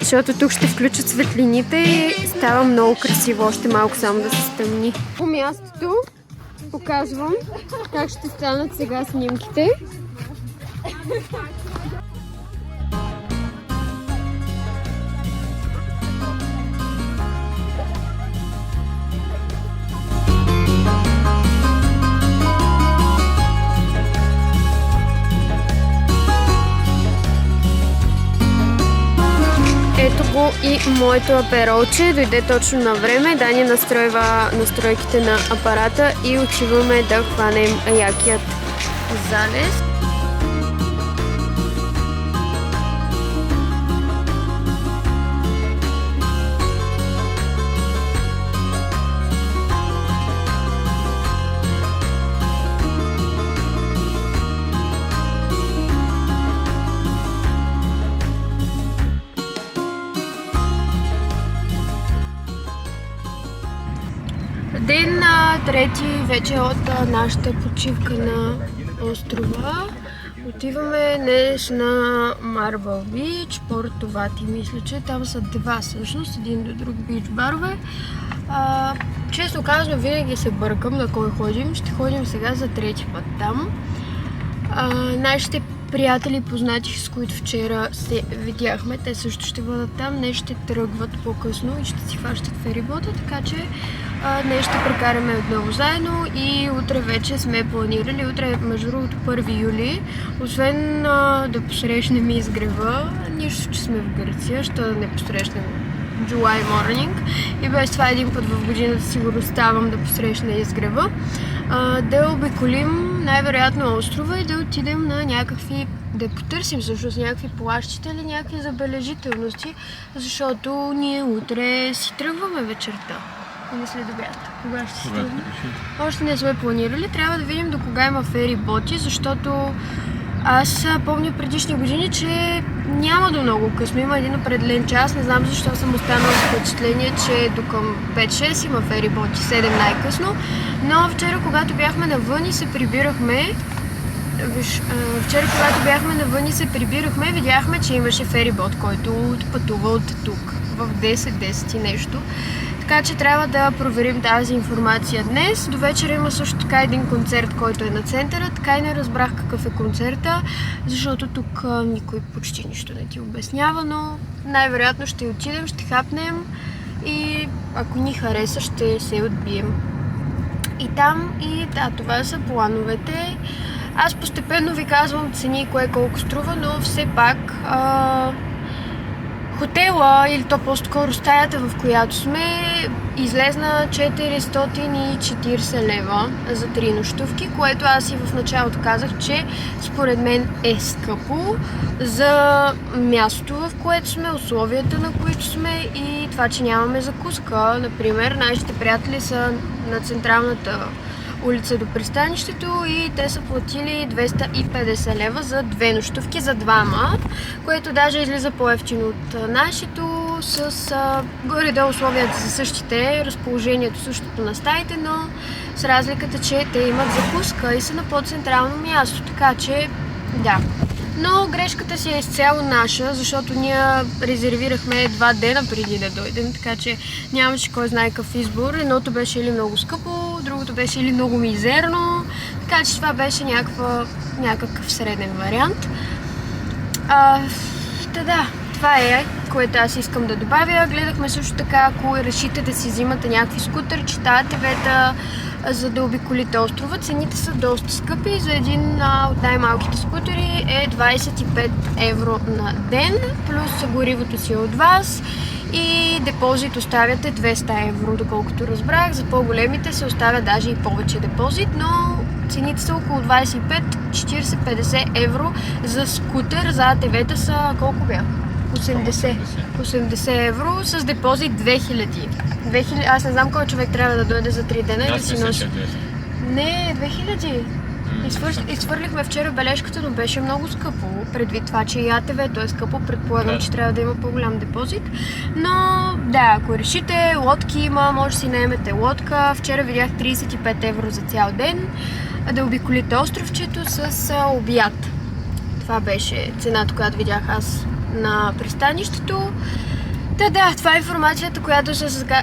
Защото тук ще включат светлините и става много красиво. Още малко само да се стъмни. По мястото показвам как ще станат сега снимките. Ето го И моето аперолче дойде точно на време. Дани настройва настройките на апарата и отиваме да хванем якият залез. Ден трети вече от нашата почивка на острова. Отиваме днес на Marble Beach, Порто Вати, мисля, че там са два всъщност, един до друг бич барове. Честно казвам, винаги се бъркам на кой ходим. Ще ходим сега за трети път там. Нашите приятели и познати, с които вчера се видяхме, те също ще бъдат там. Днес ще тръгват по-късно и ще си хващат ферибота, така че днес ще прекараме отново заедно и утре вече сме планирали. Утре, между другото, 1 юли, освен да посрещнем изгрева, нищо, че сме в Гърция, ще да не посрещнем July morning и без това един път в годината сигурно ставам да посрещна изгрева. Да обиколим най-вероятно острова и да отидем на някакви, да потърсим всъщност някакви плащите или някакви забележителности, защото ние утре си тръгваме вечерта. Или след обяд. Кога ще си тръгваме? Още не сме планирали. Трябва да видим до кога има фериботи, защото аз помня предишни години, че няма до много късно. Има един определен час. Не знам защо съм останала с впечатление, че до към 5-6 има фериботи, 7 най-късно. Но вчера, когато бяхме навън и се прибирахме, видяхме, че имаше ферибот, който отпътува от тук в 10 и нещо. Така че трябва да проверим тази информация днес. До вечера има също така един концерт, който е на центъра. Така и не разбрах какъв е концерта, защото тук никой почти нищо не ти обяснява, но най-вероятно ще отидем, ще хапнем и ако ни хареса, ще се отбием. И там, и да, това са плановете. Аз постепенно ви казвам цени, кое колко струва, но все пак хотела, или то по-скоро стаята, в която сме, излезна 440 лева за 3 нощувки, което аз и в началото казах, че според мен е скъпо за мястото, в което сме, условията, на които сме и това, че нямаме закуска. Например, нашите приятели са на централната улица до пристанището и те са платили 250 лева за 2 нощувки за двама, което даже излиза по-евтино от нашето, с горе-долу условията за същите, разположението същото на стаите, но с разликата, че те имат закуска и са на по-централно място, така че да. Но грешката си е изцяло наша, защото ние резервирахме 2 дена преди да дойдем, така че нямаше кой знае какъв избор. Едното беше или много скъпо, другото беше или много мизерно, така че това беше някакъв среден вариант. Да, това е, което аз искам да добавя. Гледахме също така, ако решите да си взимате някакви скутърчета, АТВ-та, за да обиколите острова. Цените са доста скъпи. За един от най-малките скутери е 25 евро на ден, плюс горивото си от вас и депозит оставяте 200 евро, доколкото разбрах. За по-големите се оставя даже и повече депозит, но цените са около 25, 40, 50 евро за скутер. За АТВ-та са колко бяха? 80 евро с депозит 2000. Аз не знам кой човек трябва да дойде за 3 дена и да си носи. Не, 2000. Изхвърлихме вчера бележката, но беше много скъпо. Предвид това, че и АТВ-то е скъпо, предполагам, че трябва да има по-голям депозит. Но да, ако решите, лодки има, може да си наемете лодка. Вчера видях 35 евро за цял ден да обиколите островчето с обяд. Това беше цената, която видях аз на пристанището. Да, това е информацията, която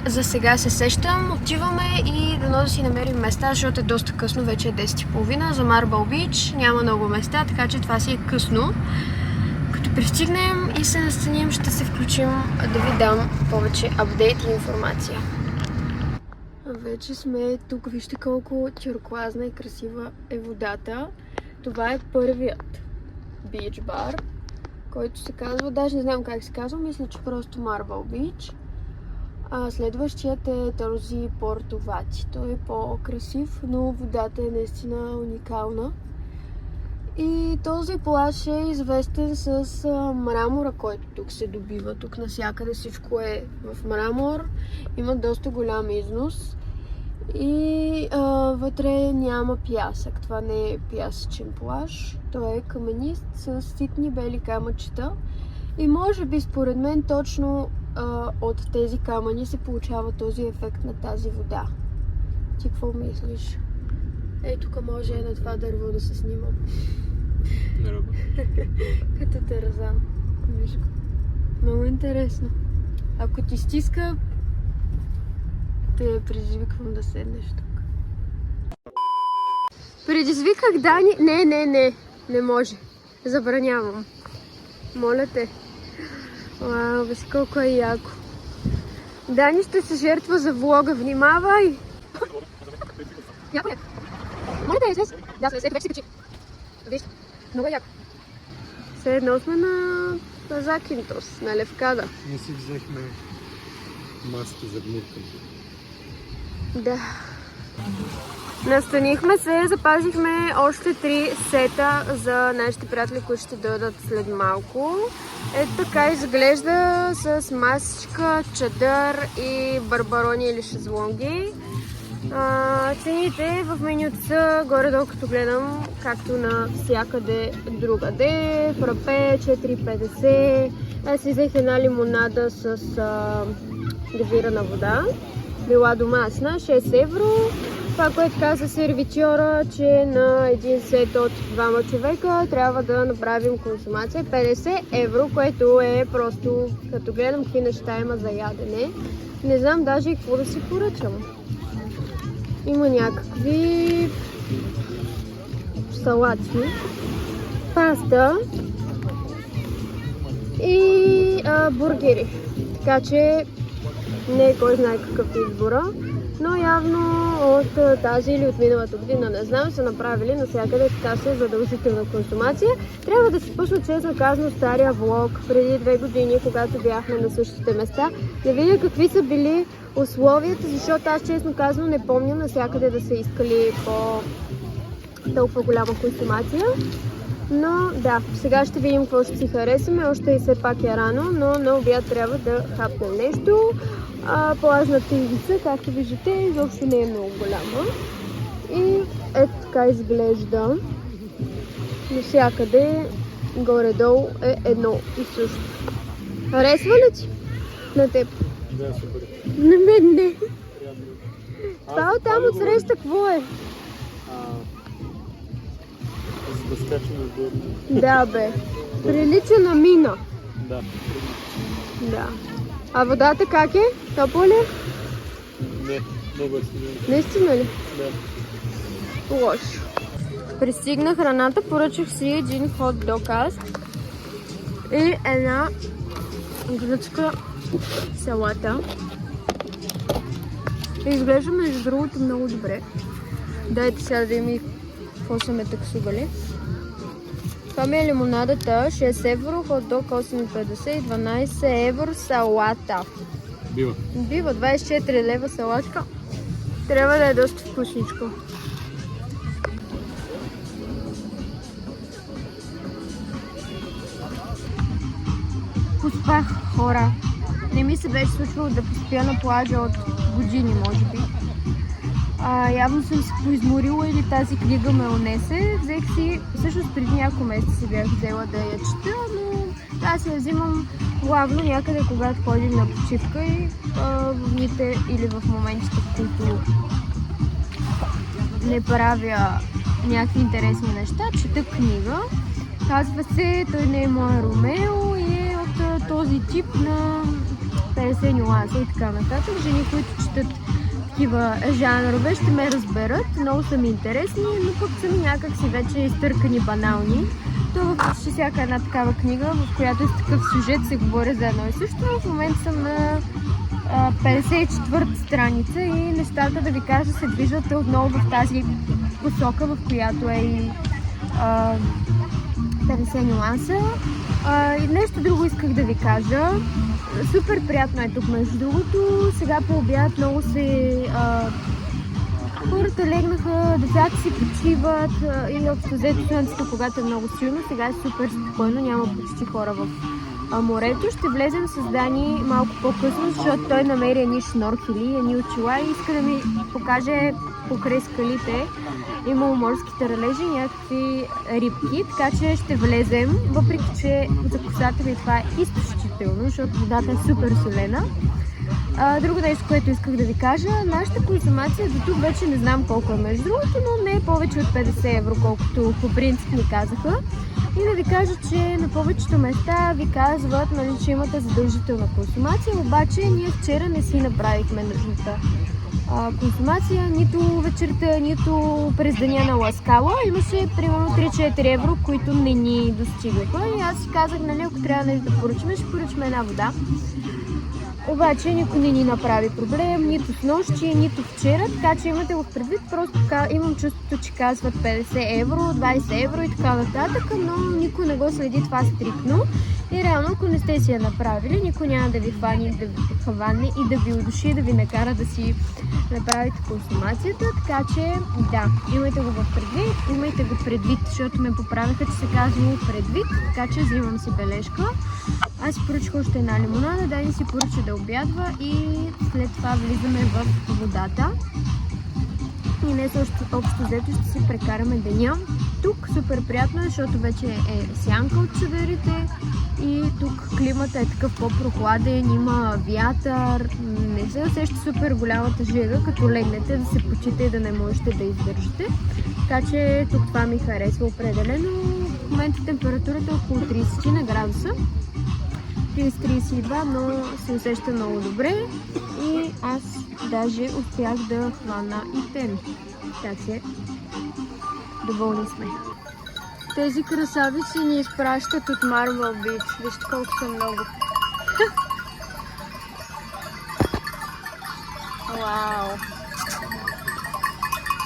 за сега се сещам. Отиваме и дано да си намерим места, защото е доста късно, вече е 10:30 за Marble Beach. Няма много места, така че това си е късно. Като пристигнем и се настаним, ще се включим да ви дам повече апдейт и информация. Вече сме тук, вижте колко тюркоазна и красива е водата. Това е първият бич бар. който се казва, даже не знам как се казва, мисля, че просто Marble Beach. Следващият е този Порто Вати. Той е по-красив, но водата е наистина уникална. И този плаж е известен с мрамора, който тук се добива. Тук навсякъде всичко е в мрамор. Има доста голям износ. И вътре няма пясък. Това не е пясъчен плаж. Той е каменист с ситни бели камъчета. И може би според мен точно от тези камъни се получава този ефект на тази вода. Ти какво мислиш? Ей, тук може на това дърво да се снимам. Не роба. Като Тарзан. Виж го. Много интересно. Ако ти стиска, те предизвиквам да седнеш тук. Предизвиках Дани... Не може. Забранявам. Моля те. Вау, виж колко е яко. Дани ще се жертва за влога. Внимавай! Яко е. Моля те, слез. Да, слез. Ето вече се качи. Виж, много яко. Все едно сме на Закинтос, на Левкада. Не си взехме маски за гнивка. Да. Настанихме се, запазихме още 3 сета за нашите приятели, които ще дойдат след малко. Ето така изглежда с масичка, чадър и барбарони или шезлонги. Цените в менюто са горе-долу, като гледам, както на всякъде другаде. Фрапе 4,50. Аз си взех една лимонада с газирана вода. Била домашна, 6 евро. Това, което каза сервитьора, че на един сет от 2 човека трябва да направим консумация 50 евро, което е просто, като гледам какви неща има за ядене. Не знам даже и какво да си поръчам. Има някакви салати, паста и бургери. Така че не е кой знае какъв избора, но явно от тази или от миналата година, не знам, са направили навсякъде така се задължителна консумация. Трябва да си пусна, честно казано, стария влог преди 2 години, когато бяхме на същите места, да видя какви са били условията, защото аз честно казано не помня навсякъде да са искали по толкова голяма консумация. Но да, сега ще видим какво ще си харесаме, още и все пак е рано, но на обяд трябва да хапнем нещо. Плажната ивица, както виждате, изобщо не е много голяма. И ето така изглежда. Навсякъде горе-долу е едно и също. Харесва ли ти на теб? Да, супер. На мен не. Това оттам отсреща какво е? За да скачаме отгоре. Да бе, прилича на мина. Да. Да. А водата как е? Топла ли? Не, много е студено. Наистина ли? Да. Лошо. Пристигна храната, поръчах си един хот-дог аз и една гръцка салата. Изглежда между другото много добре. Дайте сега да видим и какво са ме таксували. Това ми е лимонадата, 6 евро, хот-дог 8,50 и 12 евро салата. Бива. Бива 24 лева салатка. Трябва да е доста вкусничко. Поспах, хора. Не ми се беше случвало да поспя на плажа от години, може би. Явно съм се поизморила или тази книга ме унесе. Взех си, всъщност преди няколко месеца си бях взела да я чета, но аз я взимам главно някъде, когато ходим на почивка и в дните или в моментите, в които не правя някакви интересни неща, чета книга. Казва се "Той не е моя Ромео" и е от този тип на 50 нюанса и така нататък. Жени, които четат такива жанрове, ще ме разберат. Много са ми интересни, но пък са ми някак си вече изтъркани, банални. То в почти всяка една такава книга, в която е с такъв сюжет, се говори за едно и също. В момента съм на 54-та страница и нещата, да ви кажа, се движат отново в тази посока, в която е и 50 нюанса. И нещо друго исках да ви кажа. Супер приятно е тук, между другото. Сега по обяд много хората легнаха, децата си почиват и общо взето слънцето, когато е много силно. Сега е супер спокойно, няма почти хора в морето. Ще влезем с Дани малко по-късно, защото той намери едни шнорхели, едни очила и иска да ми покаже покрай скалите. Има морските ралежи, някакви рибки, така че ще влезем, въпреки че за косата ми това е изключително, защото водата е супер солена. Друго нещо, което исках да ви кажа, нашата консумация до тук вече не знам колко е между другото, но не е повече от 50 евро, колкото по принцип ни казаха. И да ви кажа, че на повечето места ви казват, нали, че имате задължителна консумация, обаче ние вчера не си направихме нужната консумация, нито вечерта, нито през деня на Ласкала. Имаше примерно 3-4 евро, които не ни достигаха. И аз си казах, нали, ако трябва нещо да поръчаме, ще поръчаме една вода. Обаче никой не ни направи проблем, нито с нощи, нито вчера, така че имате го в предвид. Просто имам чувството, че казват 50 евро, 20 евро и така нататък, но никой не го следи това стриктно. И реално, ако не сте си я направили, никой няма да ви хване и да ви удуши, да ви накара да си направите консумацията. Така че, да, имайте го в предвид, имайте го предвид, защото ме поправиха, че се казва предвид, така че взимам си бележка. Аз си поръчах още една лимонада, Дани си поръча да обядва и след това влизаме в водата. И днес общо взето ще си прекараме деня. Тук супер приятно е, защото вече е сянка от чадърите и тук климата е такъв по-прохладен, има вятър, не се усеща супер голямата жега, като легнете да се почите и да не можете да издържите. Така че тук това ми харесва определено. В момента температурата е около 30 на градуса. 30-32, но се усеща много добре и аз даже успях да хвана и тен. Така че доволни сме. Тези красавици ни изпращат от Марбъл Бич. Вижте колко са много. Вау!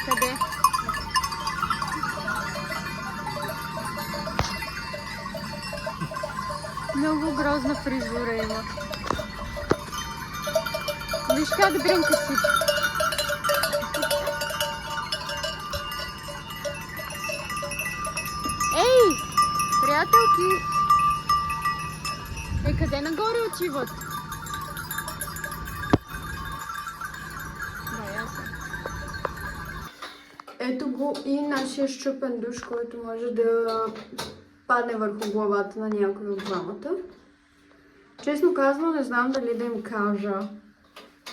Къде? Много грозна фризура има. Виж как дрънка си. Ей! Приятелки! Къде нагоре отиват? Ето го и нашия щупен душ, който може да падне върху главата на някой от двамата. Честно казвам, не знам дали да им кажа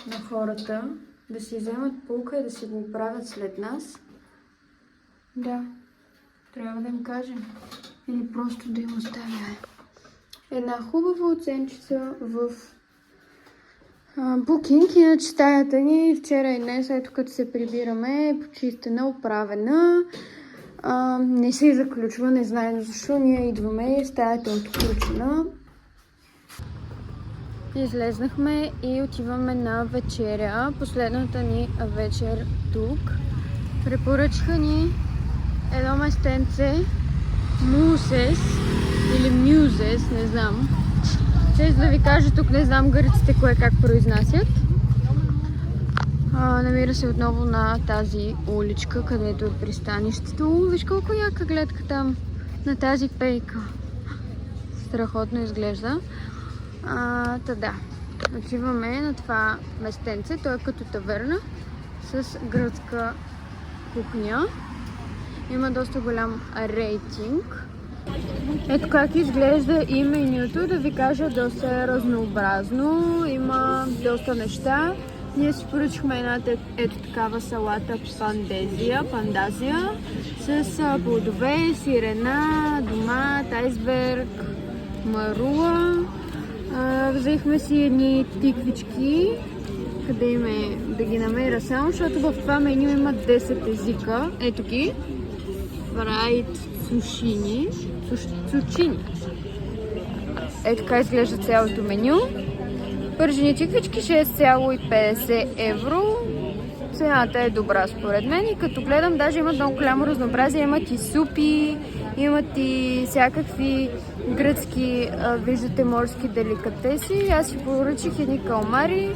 на хората да си вземат пулка и да си го правят след нас. Да, трябва да им кажем. Или просто да им оставим една хубава оценчица в Booking. Иначе стаята ни вчера и днес, ето като се прибираме, е почистена, оправена. Не се заключва, не знаем защо. Ние идваме, стаята е отключена. Излезнахме и отиваме на вечеря. Последната ни вечер тук. Препоръчаха ни едно местенце Мусес или Мюзес, не знам. Често да ви кажа, тук не знам гърците кое как произнасят. Намира се отново на тази уличка, където е пристанището. Виж колко яка гледка там на тази пейка. Страхотно изглежда. Да, отиваме на това местенце. Той е като таверна с гръцка кухня. Има доста голям рейтинг. Ето как изглежда и менюто. Да ви кажа, доста е разнообразно. Има доста неща. Ние си поръчахме едната ето такава салата пандазия с плодове, сирена, домат, айсберг, марула. Взехме си едни тиквички, къде име да ги намеря само, защото в това меню има 10 езика. Ето ги. Фрайд сушини. Ето така изглежда цялото меню. Пържени тиквички 6,50 евро. Цената е добра според мен и като гледам, даже имат много голямо разнообразие. Имат и супи, имат и всякакви гръцки, виждате, морски деликатеси. Аз си поръчах едни калмари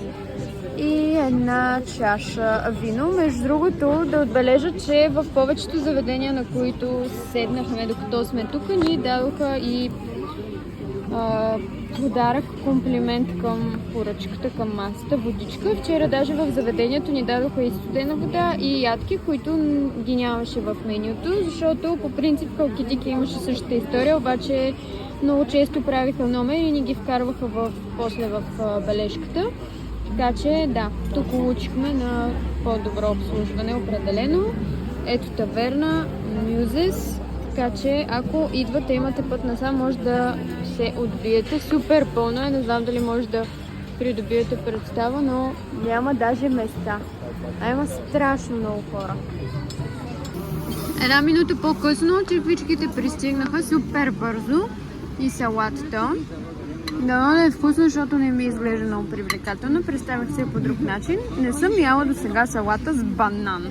и една чаша вино. Между другото, да отбележа, че в повечето заведения, на които седнахме докато сме тук, ни дадоха и подарък, комплимент към поръчката, към масата, водичка. Вчера даже в заведението ни дадоха и студена вода и ядки, които ги нямаше в менюто, защото по принцип Халкидики имаше същата история, обаче много често правиха номер и ни ги вкарваха после в бележката. Така че да, тук получихме на по-добро обслужване определено. Ето таверна, Мюзес. Така че ако идвате, имате път насам, може да се отбиете. Супер пълно е, не знам дали може да придобиете представа, но няма даже места. А има страшно много хора. Една минута по-късно червичките пристигнаха супер бързо и салатата. Да е вкусно, защото не ми изглежда много привлекателно. Представях се по друг начин. Не съм яла до сега салата с банан.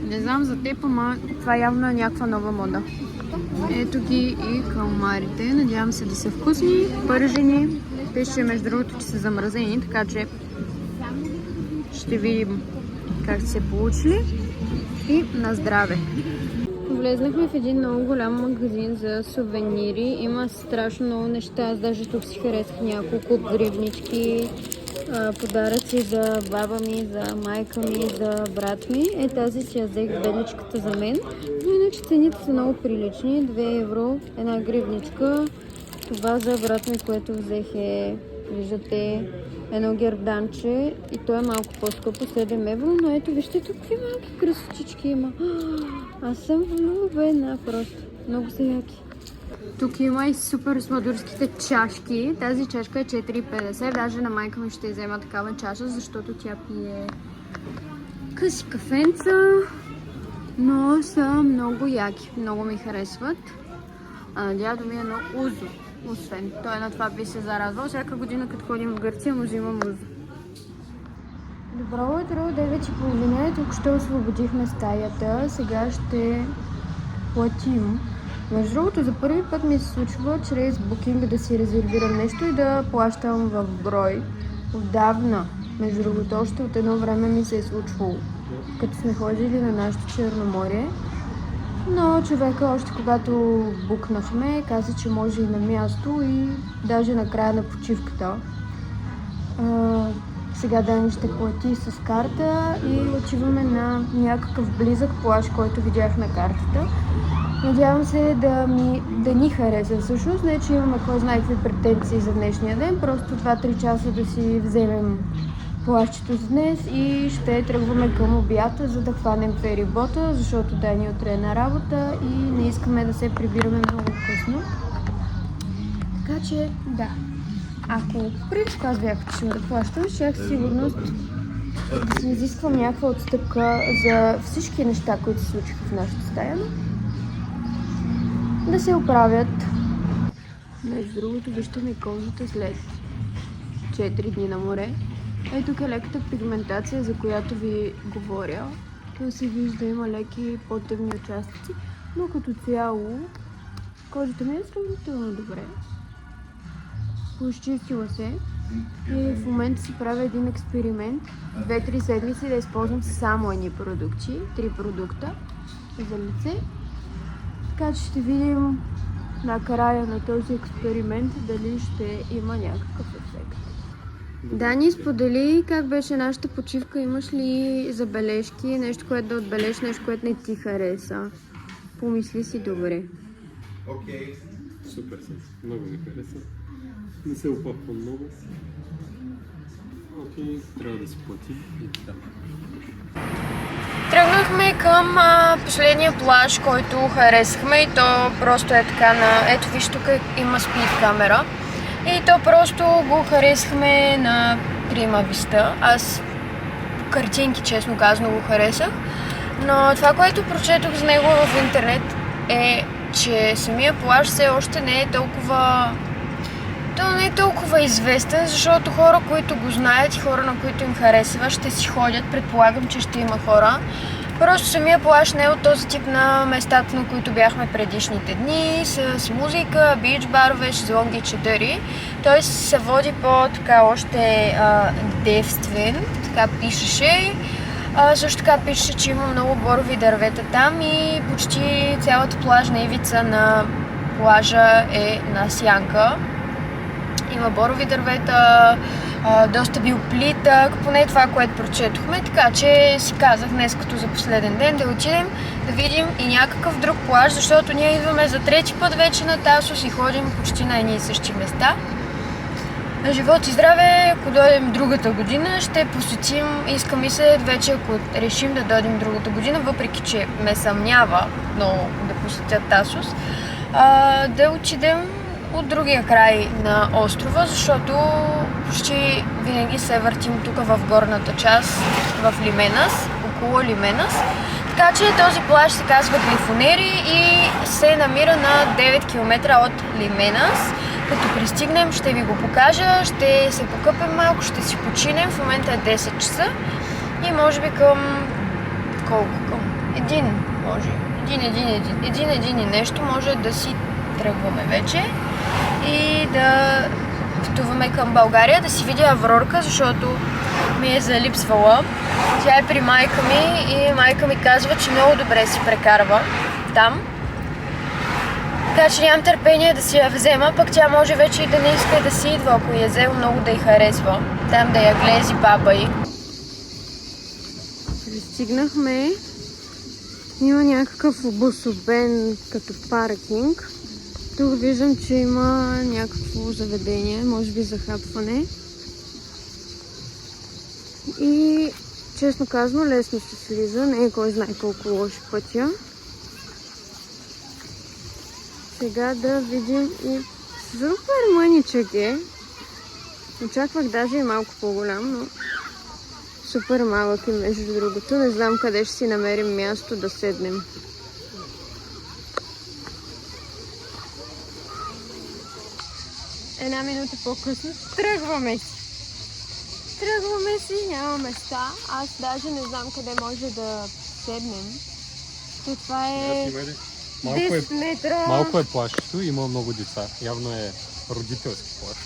Не знам за теб, ама това явно е някаква нова мода. Ето ги и калмарите. Надявам се да са вкусни, пържени. Пише между другото, че са замразени, така че ще видим как са се получили. И на здраве! Влезнахме в един много голям магазин за сувенири. Има страшно много неща. Аз даже тук си харесах няколко гривнички, подаръци за баба ми, за майка ми, за брат ми. Тази си я взех беличката за мен. Но иначе цените са много прилични. 2 евро, една гривничка. Това за брат ми, което взех виждате, едно герданче и то е малко по-скъпо, 7 евро, но ето вижте тук какви малки красотички има. Аз съм влюбена просто. Много са яки. Тук има и супер сладурските чашки. Тази чашка е 4,50. Даже на майка ми ще взема такава чаша, защото тя пие къси кафенца. Но са много яки. Много ми харесват. А на дядо ми е на Узо. Освен, той на това би се зарадвал. Всяка година, като ходим в Гърция, му взимам Узо. Добро утро, 9:30. Тук ще освободихме стаята. Сега ще платим. Между другото, за първи път ми се случва чрез Booking да си резервирам нещо и да плащам в брой. Отдавна. Между другото, още от едно време ми се е случвало, като сме ходили на нашето Черноморие. Но човека, още когато букнахме, каза, че може и на място и даже на края на почивката. Сега Дани ще плати с карта и отиваме на някакъв близък плаж, който видях на картата. Надявам се да ни хареса всъщност, не че имаме кой знае какви претенции за днешния ден, просто 2-3 часа да си вземем плащето за днес и ще тръгваме към обята, за да хванем ферибота, защото Дани утре е на работа и не искаме да се прибираме много късно. Така че, да. Ако преди аз бях решила да плащам, щях със сигурност да си изисквам някаква отстъпка за всички неща, които се случиха в нашата стая, да се оправят. Между другото, виждаме кожата след 4 дни на море. Ето тук е леката пигментация, за която ви говоря. Това се вижда, има леки по-тъмни участъци, но като цяло кожата ми е сравнително добре. Поизчистила се и в момента си правя един експеримент. 2-3 седмици да използвам само едни продукти, 3 продукта за лице. Така че ще видим накрая на този експеримент дали ще има някакъв ефект. Дани, сподели как беше нашата почивка. Имаш ли забележки, нещо, което да отбележиш, нещо, което не ти хареса? Помисли си добре. Окей. Супер съм. Много ми хареса. Не се опаквам много. Окей, трябва да си платим и така. Тръгнахме към последния плаж, който харесахме и то просто е така на... Ето виж, тук има спид камера. И то просто го харесахме на Прима Виста. Аз картинки, честно казано, го харесах. Но това, което прочетох за него в интернет е, че самия плаж все още не е толкова... Той не е толкова известен, защото хора, които го знаят и хора, на които им харесва, ще си ходят. Предполагам, че ще има хора. Просто самия плаж не е от този тип на местата, на които бяхме предишните дни, с музика, бич барове, шезлонги и чадъри. Той се води по-така още девствен, така пишеше. Също така пише, че има много борови дървета там и почти цялата плажна ивица на плажа е на сянка. Има борови дървета, доста бил плитък, поне това, което прочетохме, така че си казах днес като за последен ден да отидем да видим и някакъв друг плаж, защото ние идваме за трети път вече на Тасос и ходим почти на едни и същи места. На живот и здраве, ако дойдем другата година, ще посетим, иска ми се вече, ако решим да дойдем другата година, въпреки че ме съмнява много да посетя Тасос, да отидем от другия край на острова, защото почти винаги се въртим тук в горната част, в Лименас, около Лименас. Така че този плаж се казва Глифонери и се намира на 9 км от Лименас. Като пристигнем, ще ви го покажа, ще се покъпем малко, ще си починем. В момента е 10 часа и може би към колко? Към един и нещо може да си тръгваме вече и да пътуваме към България, да си видя Аврорка, защото ми е залипсвала. Тя е при майка ми и майка ми казва, че много добре си прекарва там. Така че нямам търпение да си я взема, пък тя може вече и да не иска да си идва, ако я взема много да й харесва. Там да я глези баба й. Пристигнахме. Има някакъв обособен като паркинг. Тук виждам, че има някакво заведение, може би за хапване. И честно казано, лесно се слиза, не е кой знае колко лоши пътя. Сега да видим и супер мъничък е. Очаквах даже и малко по-голям, но супер малък е между другото. Не знам къде ще си намерим място да седнем. Една минута по-късно тръгваме си. Няма места. Аз даже не знам къде може да седнем. Това е 10 метра. Малко е плажчето, има много деца. Явно е родителски плаж.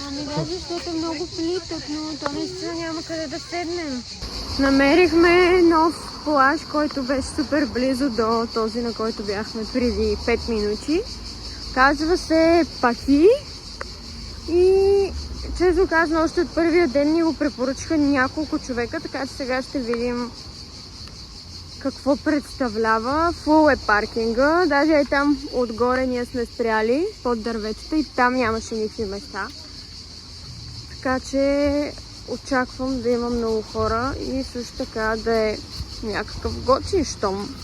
Ами да, защото е много плитък, но то наистина няма къде да седнем. Намерихме нов плаж, който беше супер близо до този, на който бяхме преди 5 минути. Казва се Пахи. И честно казано, още от първия ден ни го препоръчаха няколко човека, така че сега ще видим какво представлява. Фул е паркинга, даже и там отгоре ние сме спряли под дърветата и там нямаше никакви места. Така че очаквам да има много хора и също така да е някакъв гочин, щом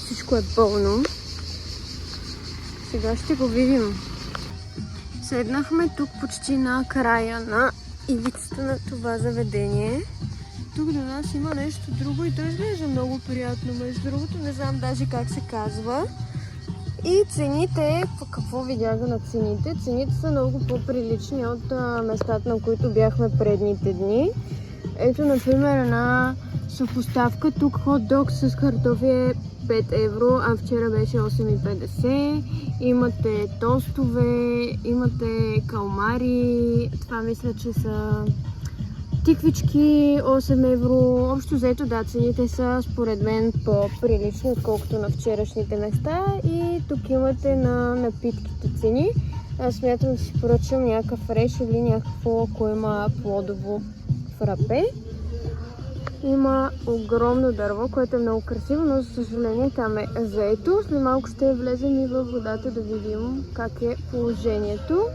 всичко е пълно. Сега ще го видим. Седнахме тук почти на края на ивицата на това заведение. Тук до нас има нещо друго и то изглежда много приятно. Между другото, не знам даже как се казва. И цените, какво видях на цените? Цените са много по-прилични от местата, на които бяхме предните дни. Ето, например, една съпоставка. Тук хот-дог с картофи е 5 евро, а вчера беше 8,50. Имате тостове, имате калмари. Това мисля, че са тиквички, 8 евро. Общо взето, да, цените са според мен по-прилични, отколкото на вчерашните места. И тук имате на напитките цени. Аз смятам да си поръчам някакъв фреш или някакво, ако има плодово фрапе. Има огромно дърво, което е много красиво, но за съжаление там е заето. След малко ще влезем и във водата да видим как е положението.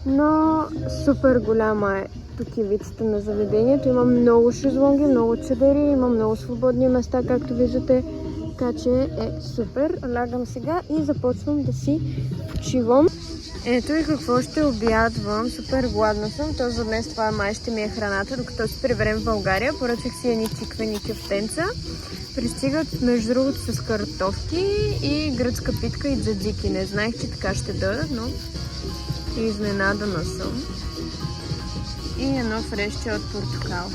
Но супер голяма е тук ивицата на заведението. Има много шезлонги, много чадъри, има много свободни места, както виждате. Така че е супер. Лягам сега и започвам да си почивам. Ето и какво ще обядвам. Супер гладна съм. То за днес това май ще ми е храната, докато се приберем в България. Поръчах си едни тиквени кюфтенца. Пристигат между другото с картофки и гръцка питка и джаджики. Не знаех, че така ще дойдат, но изненадана съм. И едно фрешче от портокал.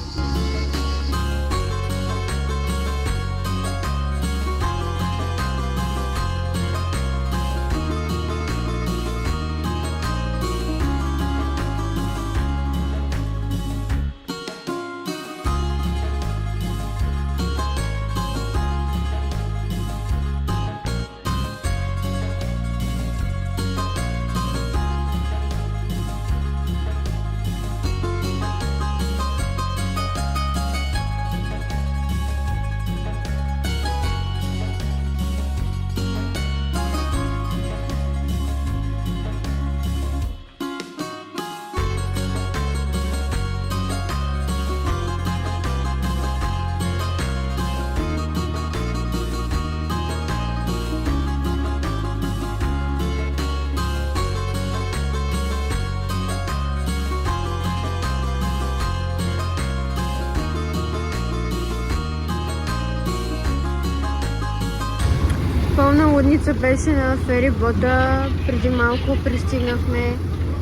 лудница беше на ферибота. Преди малко пристигнахме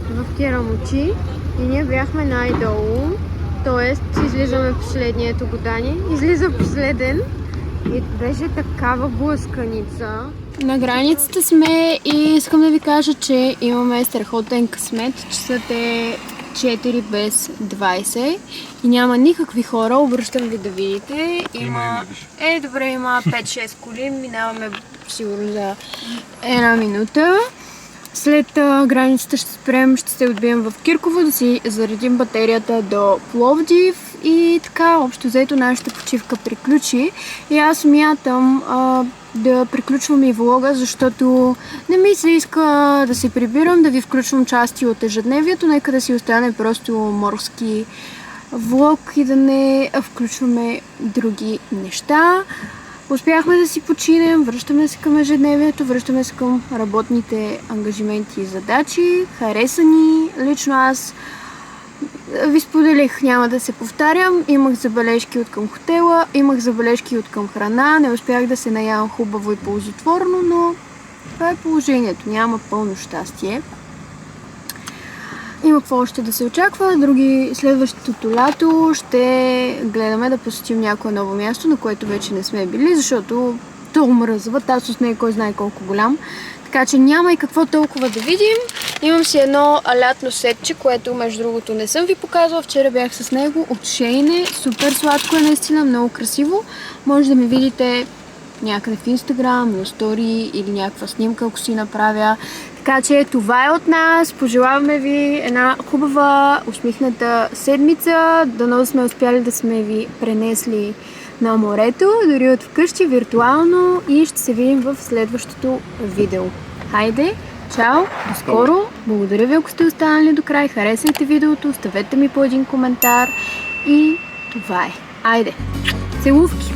в Керамочи и ние бяхме най-долу. Тоест, излизаме последния Тогодани. Излиза последен и беше такава блъсканица. На границата сме и искам да ви кажа, че имаме страхотен късмет. Часът е 4 без 20 и няма никакви хора. Обръщам ви да видите. Добре, има 5-6 коли. Минаваме сигурно за една минута. След границата ще спрем, ще се отбием в Кирково да си заредим батерията до Пловдив и така, общо взето нашата почивка приключи. И аз мятам да приключвам и влога, защото не ми се иска да се прибирам, да ви включвам части от ежедневието, нека да си остане просто морски влог и да не включваме други неща. Успяхме да си починем, връщаме се към ежедневието, връщаме се към работните ангажименти и задачи. Хареса ни. Лично аз ви споделих, няма да се повтарям. Имах забележки от към хотела, имах забележки от към храна. Не успях да се наявам хубаво и ползотворно, но това е положението. Няма пълно щастие. Има какво още да се очаква. Следващото лято ще гледаме да посетим някое ново място, на което вече не сме били, защото то мръзва. Тасос не е кой знае колко голям. Така че няма и какво толкова да видим. Имам си едно лятно сетче, което между другото не съм ви показвала. Вчера бях с него от Шейне. Супер сладко е, наистина много красиво. Може да ми видите някъде в Инстаграм, на стори или някаква снимка, ако си направя. Така че това е от нас. Пожелаваме ви една хубава, усмихната седмица. Дано сме успяли да сме ви пренесли на морето, дори от вкъщи, виртуално, и ще се видим в следващото видео. Хайде, чао, до скоро. Благодаря ви, ако сте останали до край. Харесайте видеото, оставете ми по един коментар и това е. Айде, целувки!